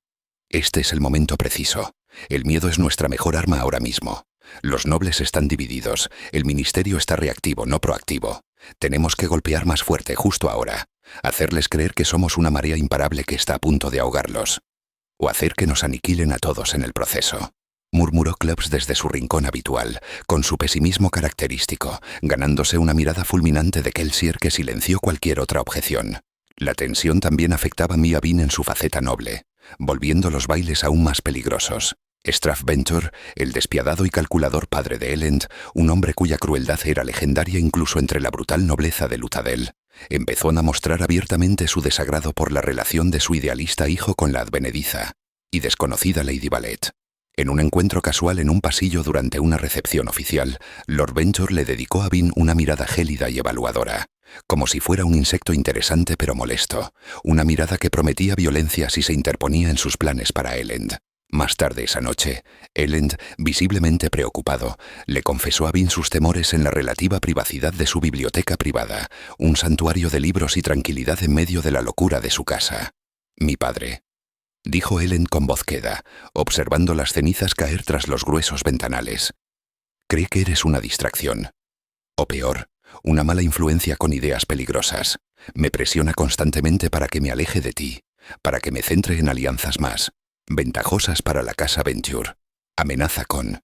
Este es el momento preciso. El miedo es nuestra mejor arma ahora mismo. Los nobles están divididos. El ministerio está reactivo, no proactivo. Tenemos que golpear más fuerte justo ahora. Hacerles creer que somos una marea imparable que está a punto de ahogarlos. O hacer que nos aniquilen a todos en el proceso. Murmuró Clubs desde su rincón habitual, con su pesimismo característico, ganándose una mirada fulminante de Kelsier que silenció cualquier otra objeción. La tensión también afectaba a Mia Bean en su faceta noble, volviendo los bailes aún más peligrosos. Strathventure, el despiadado y calculador padre de Elend, un hombre cuya crueldad era legendaria incluso entre la brutal nobleza de Luthadel, empezó a mostrar abiertamente su desagrado por la relación de su idealista hijo con la advenediza y desconocida Lady Ballet. En un encuentro casual en un pasillo durante una recepción oficial, Lord Venture le dedicó a Bean una mirada gélida y evaluadora, como si fuera un insecto interesante pero molesto, una mirada que prometía violencia si se interponía en sus planes para Elend. Más tarde esa noche, Elend, visiblemente preocupado, le confesó a Bean sus temores en la relativa privacidad de su biblioteca privada, un santuario de libros y tranquilidad en medio de la locura de su casa. «Mi padre», dijo Elend con voz queda, observando las cenizas caer tras los gruesos ventanales. «Cree que eres una distracción. O peor, una mala influencia con ideas peligrosas. Me presiona constantemente para que me aleje de ti, para que me centre en alianzas más ventajosas para la casa Venture. Amenaza con...».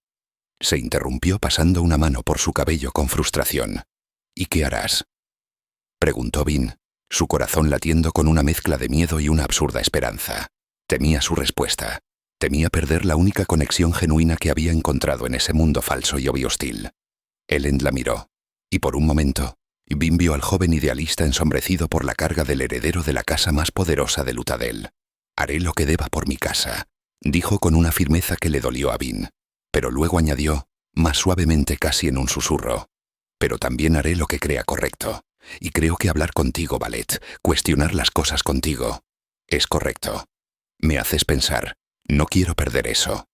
Se interrumpió pasando una mano por su cabello con frustración. «¿Y qué harás?», preguntó Bean, su corazón latiendo con una mezcla de miedo y una absurda esperanza. Temía su respuesta. Temía perder la única conexión genuina que había encontrado en ese mundo falso y hostil. Elend la miró, y por un momento, Bean vio al joven idealista ensombrecido por la carga del heredero de la casa más poderosa de Luthadel. «Haré lo que deba por mi casa», dijo con una firmeza que le dolió a Bean, pero luego añadió, más suavemente casi en un susurro, «pero también haré lo que crea correcto, y creo que hablar contigo, Ballet, cuestionar las cosas contigo, es correcto. Me haces pensar, no quiero perder eso».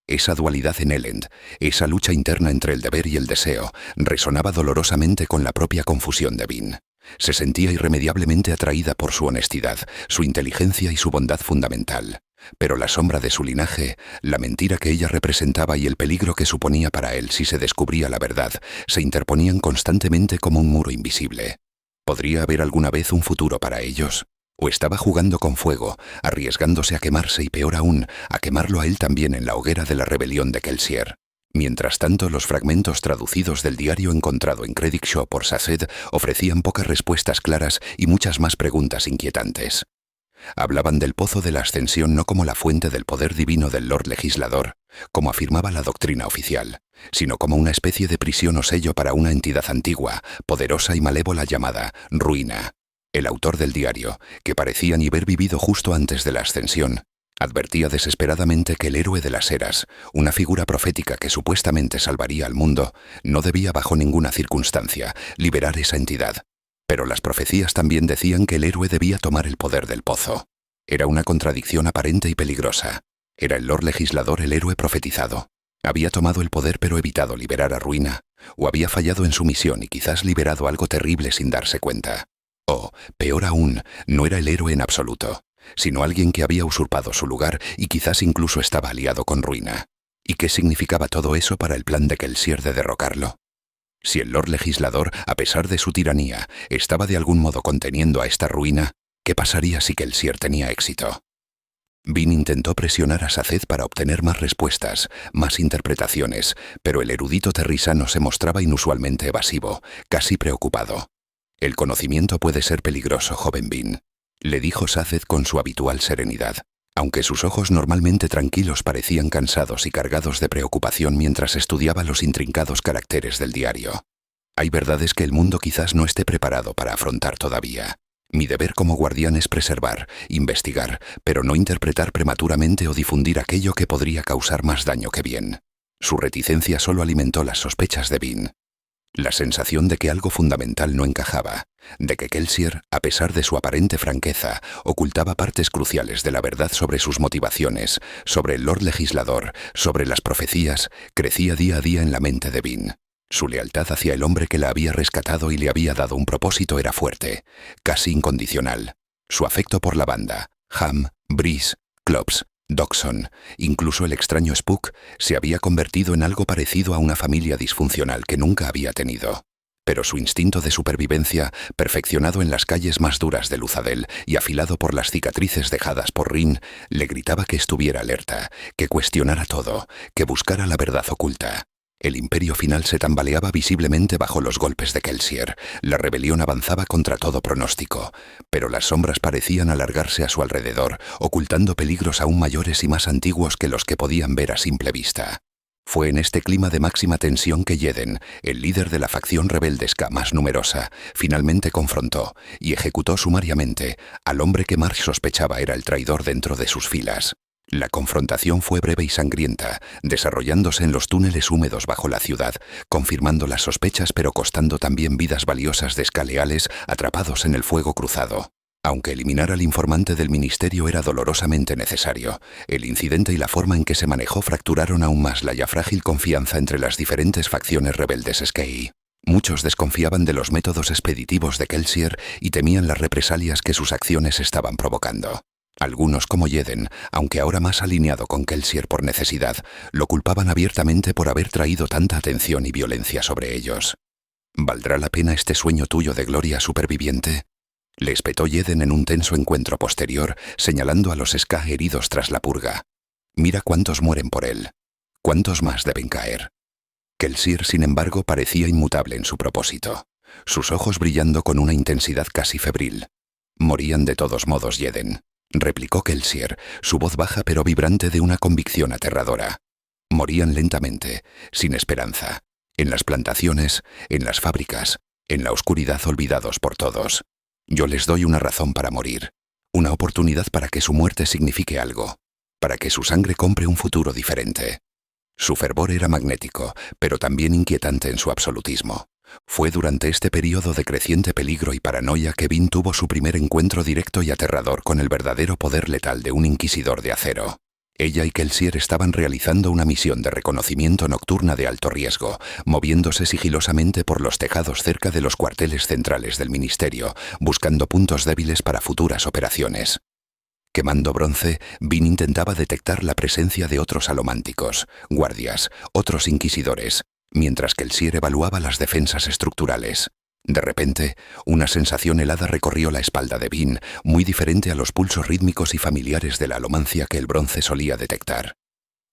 Esa dualidad en Elend, esa lucha interna entre el deber y el deseo, resonaba dolorosamente con la propia confusión de Bean. Se sentía irremediablemente atraída por su honestidad, su inteligencia y su bondad fundamental. Pero la sombra de su linaje, la mentira que ella representaba y el peligro que suponía para él si se descubría la verdad, se interponían constantemente como un muro invisible. ¿Podría haber alguna vez un futuro para ellos? ¿O estaba jugando con fuego, arriesgándose a quemarse y peor aún, a quemarlo a él también en la hoguera de la rebelión de Kelsier? Mientras tanto, los fragmentos traducidos del diario encontrado en Credicshaw por Saced ofrecían pocas respuestas claras y muchas más preguntas inquietantes. Hablaban del pozo de la ascensión no como la fuente del poder divino del Lord Legislador, como afirmaba la doctrina oficial, sino como una especie de prisión o sello para una entidad antigua, poderosa y malévola llamada Ruina. El autor del diario, que parecía ni haber vivido justo antes de la ascensión, advertía desesperadamente que el héroe de las eras, una figura profética que supuestamente salvaría al mundo, no debía bajo ninguna circunstancia liberar esa entidad. Pero las profecías también decían que el héroe debía tomar el poder del pozo. Era una contradicción aparente y peligrosa. Era el Lord Legislador el héroe profetizado. Había tomado el poder pero evitado liberar a Ruina, o había fallado en su misión y quizás liberado algo terrible sin darse cuenta. O, peor aún, no era el héroe en absoluto, sino alguien que había usurpado su lugar y quizás incluso estaba aliado con Ruina. ¿Y qué significaba todo eso para el plan de Kelsier de derrocarlo? Si el Lord Legislador, a pesar de su tiranía, estaba de algún modo conteniendo a esta Ruina, ¿qué pasaría si Kelsier tenía éxito? Bean intentó presionar a Saced para obtener más respuestas, más interpretaciones, pero el erudito terrisano se mostraba inusualmente evasivo, casi preocupado. «El conocimiento puede ser peligroso, joven Bean», le dijo Saced con su habitual serenidad, aunque sus ojos normalmente tranquilos parecían cansados y cargados de preocupación mientras estudiaba los intrincados caracteres del diario. «Hay verdades que el mundo quizás no esté preparado para afrontar todavía. Mi deber como guardián es preservar, investigar, pero no interpretar prematuramente o difundir aquello que podría causar más daño que bien». Su reticencia solo alimentó las sospechas de Bean. La sensación de que algo fundamental no encajaba, de que Kelsier, a pesar de su aparente franqueza, ocultaba partes cruciales de la verdad sobre sus motivaciones, sobre el Lord Legislador, sobre las profecías, crecía día a día en la mente de Bean. Su lealtad hacia el hombre que la había rescatado y le había dado un propósito era fuerte, casi incondicional. Su afecto por la banda, Ham, Brice, Klops, Dodgson, incluso el extraño Spook, se había convertido en algo parecido a una familia disfuncional que nunca había tenido. Pero su instinto de supervivencia, perfeccionado en las calles más duras de Luzadel y afilado por las cicatrices dejadas por Rin, le gritaba que estuviera alerta, que cuestionara todo, que buscara la verdad oculta. El imperio final se tambaleaba visiblemente bajo los golpes de Kelsier. La rebelión avanzaba contra todo pronóstico, pero las sombras parecían alargarse a su alrededor, ocultando peligros aún mayores y más antiguos que los que podían ver a simple vista. Fue en este clima de máxima tensión que Jeden, el líder de la facción rebeldesca más numerosa, finalmente confrontó y ejecutó sumariamente al hombre que Marsh sospechaba era el traidor dentro de sus filas. La confrontación fue breve y sangrienta, desarrollándose en los túneles húmedos bajo la ciudad, confirmando las sospechas pero costando también vidas valiosas de escaleales atrapados en el fuego cruzado. Aunque eliminar al informante del ministerio era dolorosamente necesario, el incidente y la forma en que se manejó fracturaron aún más la ya frágil confianza entre las diferentes facciones rebeldes Skei. Muchos desconfiaban de los métodos expeditivos de Kelsier y temían las represalias que sus acciones estaban provocando. Algunos, como Jeden, aunque ahora más alineado con Kelsier por necesidad, lo culpaban abiertamente por haber traído tanta atención y violencia sobre ellos. ¿Valdrá la pena este sueño tuyo de gloria superviviente? Le espetó Jeden en un tenso encuentro posterior, señalando a los Ska heridos tras la purga. Mira cuántos mueren por él. ¿Cuántos más deben caer? Kelsier, sin embargo, parecía inmutable en su propósito, sus ojos brillando con una intensidad casi febril. Morían de todos modos, Jeden, replicó Kelsier, su voz baja pero vibrante de una convicción aterradora. Morían lentamente, sin esperanza, en las plantaciones, en las fábricas, en la oscuridad olvidados por todos. Yo les doy una razón para morir, una oportunidad para que su muerte signifique algo, para que su sangre compre un futuro diferente. Su fervor era magnético, pero también inquietante en su absolutismo. Fue durante este periodo de creciente peligro y paranoia que Vin tuvo su primer encuentro directo y aterrador con el verdadero poder letal de un inquisidor de acero. Ella y Kelsier estaban realizando una misión de reconocimiento nocturna de alto riesgo, moviéndose sigilosamente por los tejados cerca de los cuarteles centrales del ministerio, buscando puntos débiles para futuras operaciones. Quemando bronce, Vin intentaba detectar la presencia de otros alománticos, guardias, otros inquisidores, mientras Kelsier evaluaba las defensas estructurales. De repente, una sensación helada recorrió la espalda de Vin, muy diferente a los pulsos rítmicos y familiares de la alomancia que el bronce solía detectar.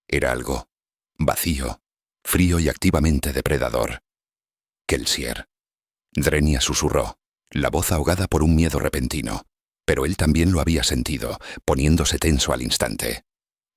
Era algo vacío, frío y activamente depredador. Kelsier. Drenia susurró, la voz ahogada por un miedo repentino, pero él también lo había sentido, poniéndose tenso al instante.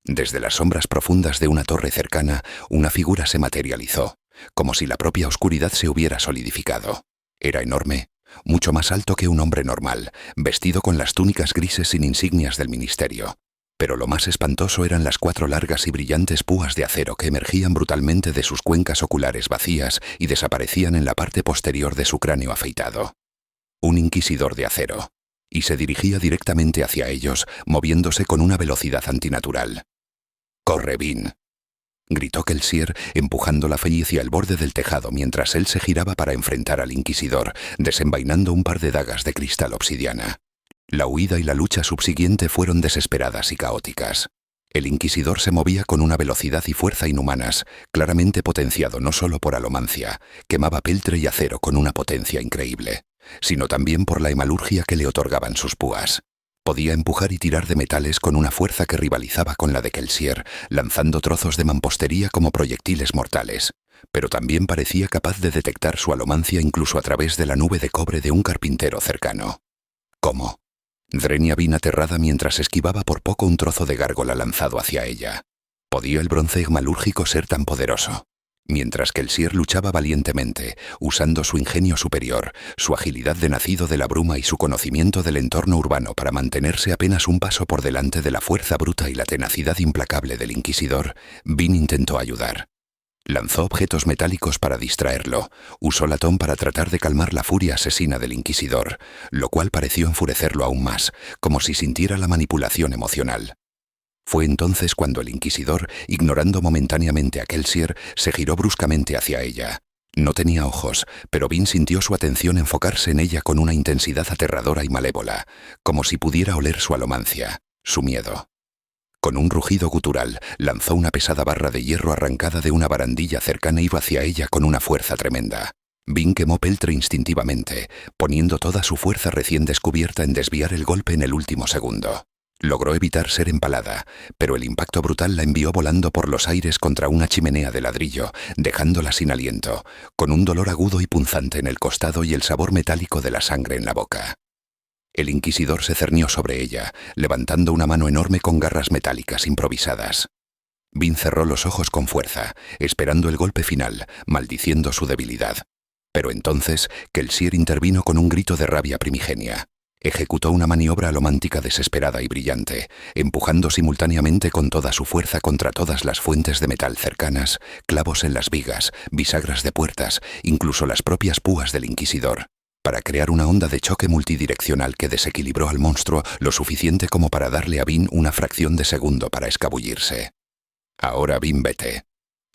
Desde las sombras profundas de una torre cercana, una figura se materializó, como si la propia oscuridad se hubiera solidificado. Era enorme, mucho más alto que un hombre normal, vestido con las túnicas grises sin insignias del ministerio. Pero lo más espantoso eran las 4 largas y brillantes púas de acero que emergían brutalmente de sus cuencas oculares vacías y desaparecían en la parte posterior de su cráneo afeitado. Un inquisidor de acero. Y se dirigía directamente hacia ellos, moviéndose con una velocidad antinatural. «¡Corre, Vin!», gritó Kelsier, empujando la Fey hacia el borde del tejado mientras él se giraba para enfrentar al inquisidor, desenvainando un par de dagas de cristal obsidiana. La huida y la lucha subsiguiente fueron desesperadas y caóticas. El inquisidor se movía con una velocidad y fuerza inhumanas, claramente potenciado no solo por alomancia, quemaba peltre y acero con una potencia increíble, sino también por la hemalurgia que le otorgaban sus púas. Podía empujar y tirar de metales con una fuerza que rivalizaba con la de Kelsier, lanzando trozos de mampostería como proyectiles mortales, pero también parecía capaz de detectar su alomancia incluso a través de la nube de cobre de un carpintero cercano. ¿Cómo? Drenia Vin aterrada mientras esquivaba por poco un trozo de gárgola lanzado hacia ella. ¿Podía el bronce hemalúrgico ser tan poderoso? Mientras Kelsier luchaba valientemente, usando su ingenio superior, su agilidad de nacido de la bruma y su conocimiento del entorno urbano para mantenerse apenas un paso por delante de la fuerza bruta y la tenacidad implacable del inquisidor, Vin intentó ayudar. Lanzó objetos metálicos para distraerlo, usó latón para tratar de calmar la furia asesina del inquisidor, lo cual pareció enfurecerlo aún más, como si sintiera la manipulación emocional. Fue entonces cuando el inquisidor, ignorando momentáneamente a Kelsier, se giró bruscamente hacia ella. No tenía ojos, pero Vin sintió su atención enfocarse en ella con una intensidad aterradora y malévola, como si pudiera oler su alomancia, su miedo. Con un rugido gutural, lanzó una pesada barra de hierro arrancada de una barandilla cercana y iba hacia ella con una fuerza tremenda. Vin quemó peltre instintivamente, poniendo toda su fuerza recién descubierta en desviar el golpe en el último segundo. Logró evitar ser empalada, pero el impacto brutal la envió volando por los aires contra una chimenea de ladrillo, dejándola sin aliento, con un dolor agudo y punzante en el costado y el sabor metálico de la sangre en la boca. El inquisidor se cernió sobre ella, levantando una mano enorme con garras metálicas improvisadas. Vin cerró los ojos con fuerza, esperando el golpe final, maldiciendo su debilidad. Pero entonces, Kelsier intervino con un grito de rabia primigenia. Ejecutó una maniobra alomántica desesperada y brillante, empujando simultáneamente con toda su fuerza contra todas las fuentes de metal cercanas, clavos en las vigas, bisagras de puertas, incluso las propias púas del inquisidor, para crear una onda de choque multidireccional que desequilibró al monstruo lo suficiente como para darle a Vin una fracción de segundo para escabullirse. «Ahora, Vin, vete»,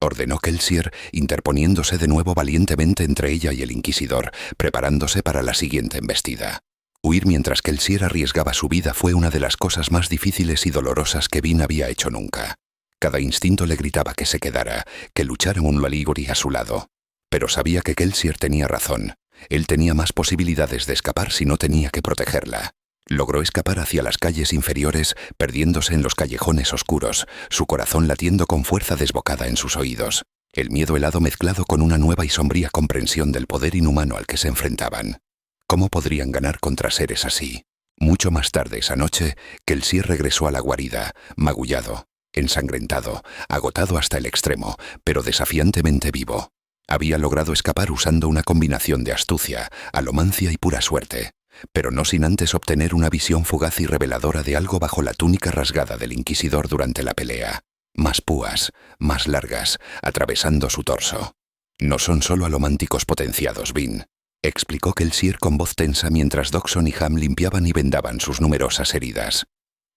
ordenó Kelsier, interponiéndose de nuevo valientemente entre ella y el inquisidor, preparándose para la siguiente embestida. Huir mientras Kelsier arriesgaba su vida fue una de las cosas más difíciles y dolorosas que Vin había hecho nunca. Cada instinto le gritaba que se quedara, que luchara un Laligori a su lado. Pero sabía que Kelsier tenía razón. Él tenía más posibilidades de escapar si no tenía que protegerla. Logró escapar hacia las calles inferiores, perdiéndose en los callejones oscuros, su corazón latiendo con fuerza desbocada en sus oídos, el miedo helado mezclado con una nueva y sombría comprensión del poder inhumano al que se enfrentaban. ¿Cómo podrían ganar contra seres así? Mucho más tarde esa noche, Kelsier regresó a la guarida, magullado, ensangrentado, agotado hasta el extremo, pero desafiantemente vivo. Había logrado escapar usando una combinación de astucia, alomancia y pura suerte, pero no sin antes obtener una visión fugaz y reveladora de algo bajo la túnica rasgada del inquisidor durante la pelea. Más púas, más largas, atravesando su torso. «No son solo alománticos potenciados, Vin», explicó Kelsier con voz tensa mientras Dodgson y Ham limpiaban y vendaban sus numerosas heridas.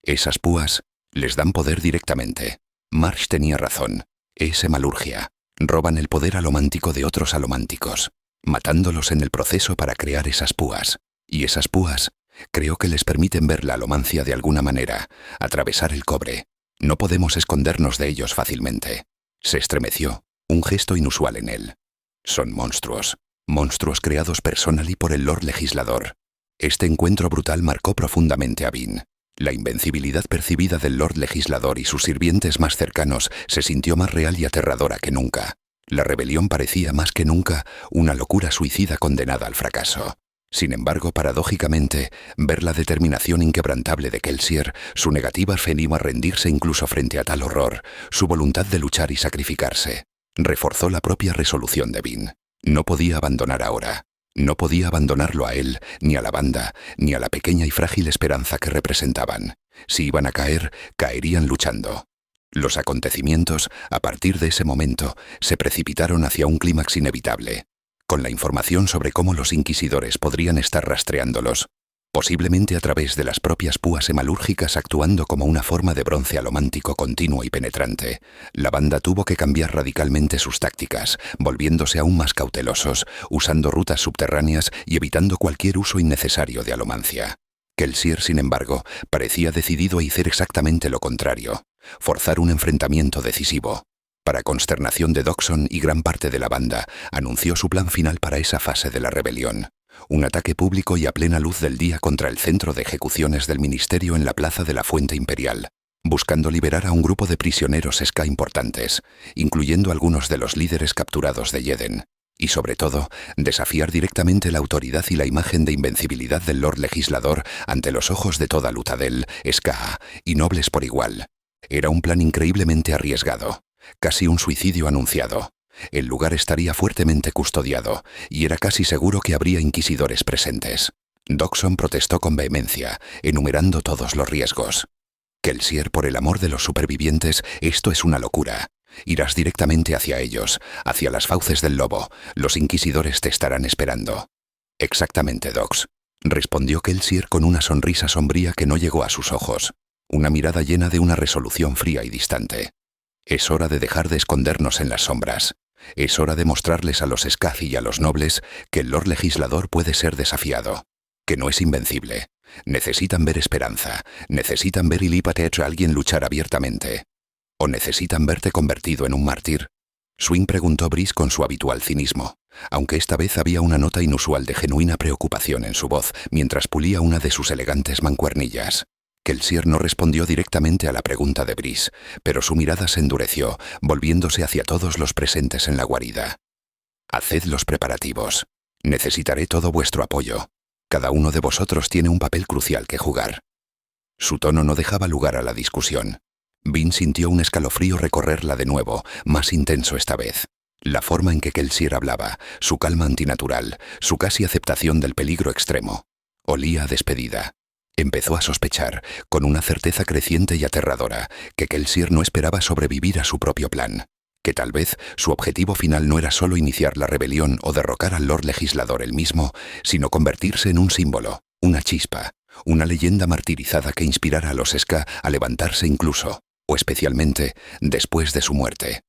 «Esas púas les dan poder directamente. Marsh tenía razón. Es hemalurgia. Roban el poder alomántico de otros alománticos, matándolos en el proceso para crear esas púas. Y esas púas, creo que les permiten ver la alomancia de alguna manera, atravesar el cobre. No podemos escondernos de ellos fácilmente». Se estremeció, un gesto inusual en él. «Son monstruos. Monstruos creados personal y por el Lord Legislador». Este encuentro brutal marcó profundamente a Vin. La invencibilidad percibida del Lord Legislador y sus sirvientes más cercanos se sintió más real y aterradora que nunca. La rebelión parecía más que nunca una locura suicida condenada al fracaso. Sin embargo, paradójicamente, ver la determinación inquebrantable de Kelsier, su negativa a rendirse incluso frente a tal horror, su voluntad de luchar y sacrificarse, reforzó la propia resolución de Vin. No podía abandonar ahora. No podía abandonarlo a él, ni a la banda, ni a la pequeña y frágil esperanza que representaban. Si iban a caer, caerían luchando. Los acontecimientos, a partir de ese momento, se precipitaron hacia un clímax inevitable. Con la información sobre cómo los inquisidores podrían estar rastreándolos, posiblemente a través de las propias púas hemalúrgicas actuando como una forma de bronce alomántico continuo y penetrante, la banda tuvo que cambiar radicalmente sus tácticas, volviéndose aún más cautelosos, usando rutas subterráneas y evitando cualquier uso innecesario de alomancia. Kelsier, sin embargo, parecía decidido a hacer exactamente lo contrario, forzar un enfrentamiento decisivo. Para consternación de Dodgson y gran parte de la banda, anunció su plan final para esa fase de la rebelión. Un ataque público y a plena luz del día contra el centro de ejecuciones del ministerio en la plaza de la Fuente Imperial, buscando liberar a un grupo de prisioneros Ska importantes, incluyendo algunos de los líderes capturados de Jeden, y sobre todo, desafiar directamente la autoridad y la imagen de invencibilidad del Lord Legislador ante los ojos de toda Luthadel, Ska y nobles por igual. Era un plan increíblemente arriesgado, casi un suicidio anunciado. El lugar estaría fuertemente custodiado, y era casi seguro que habría inquisidores presentes. Dodgson protestó con vehemencia, enumerando todos los riesgos. «Kelsier, por el amor de los supervivientes, esto es una locura. Irás directamente hacia ellos, hacia las fauces del lobo. Los inquisidores te estarán esperando». «Exactamente, Dox», respondió Kelsier con una sonrisa sombría que no llegó a sus ojos, una mirada llena de una resolución fría y distante. «Es hora de dejar de escondernos en las sombras. Es hora de mostrarles a los Skath y a los nobles que el Lord Legislador puede ser desafiado, que no es invencible, Necesitan ver esperanza. Necesitan ver Ilipatech a alguien luchar abiertamente. ¿O necesitan verte convertido en un mártir? Swing preguntó Brice con su habitual cinismo, aunque esta vez había una nota inusual de genuina preocupación en su voz mientras pulía una de sus elegantes mancuernillas. Kelsier no respondió directamente a la pregunta de Brice, pero su mirada se endureció, volviéndose hacia todos los presentes en la guarida. Haced los preparativos. Necesitaré todo vuestro apoyo. Cada uno de vosotros tiene un papel crucial que jugar. Su tono no dejaba lugar a la discusión. Bean sintió un escalofrío recorrerla de nuevo, más intenso esta vez. La forma en que Kelsier hablaba, su calma antinatural, su casi aceptación del peligro extremo. Olía a despedida. Empezó a sospechar, con una certeza creciente y aterradora, que Kelsier no esperaba sobrevivir a su propio plan, que tal vez su objetivo final no era solo iniciar la rebelión o derrocar al Lord Legislador él mismo, sino convertirse en un símbolo, una chispa, una leyenda martirizada que inspirara a los Ska a levantarse incluso, o especialmente, después de su muerte.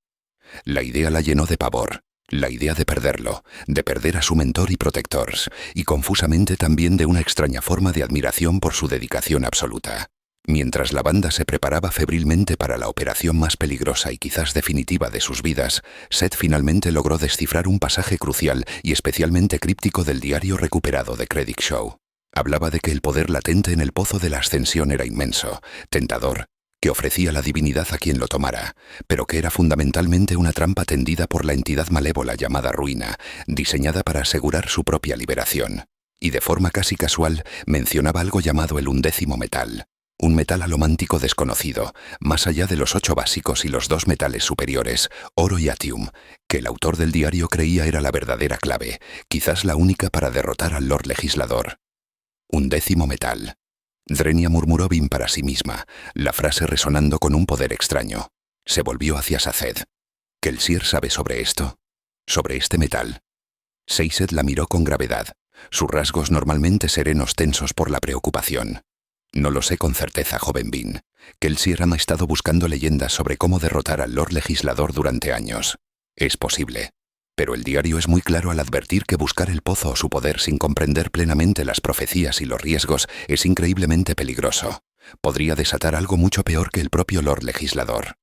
La idea la llenó de pavor. La idea de perderlo, de perder a su mentor y protector, y confusamente también de una extraña forma de admiración por su dedicación absoluta. Mientras la banda se preparaba febrilmente para la operación más peligrosa y quizás definitiva de sus vidas, Seth finalmente logró descifrar un pasaje crucial y especialmente críptico del diario recuperado de Credit Show. Hablaba de que el poder latente en el pozo de la ascensión era inmenso, tentador, que ofrecía la divinidad a quien lo tomara, pero que era fundamentalmente una trampa tendida por la entidad malévola llamada Ruina, diseñada para asegurar su propia liberación. Y de forma casi casual mencionaba algo llamado el 11º metal, un metal alomántico desconocido, más allá de los 8 básicos y los 2 metales superiores, oro y atium, que el autor del diario creía era la verdadera clave, quizás la única para derrotar al Lord Legislador. 11º metal. Drenia murmuró Bean para sí misma, la frase resonando con un poder extraño. Se volvió hacia Saced. ¿Kelsier sabe sobre esto? ¿Sobre este metal? Seyset la miró con gravedad, sus rasgos normalmente serenos tensos por la preocupación. No lo sé con certeza, joven Bean. Kelsier ha estado buscando leyendas sobre cómo derrotar al Lord Legislador durante años. Es posible. Pero el diario es muy claro al advertir que buscar el pozo o su poder sin comprender plenamente las profecías y los riesgos es increíblemente peligroso. Podría desatar algo mucho peor que el propio Lord Legislador.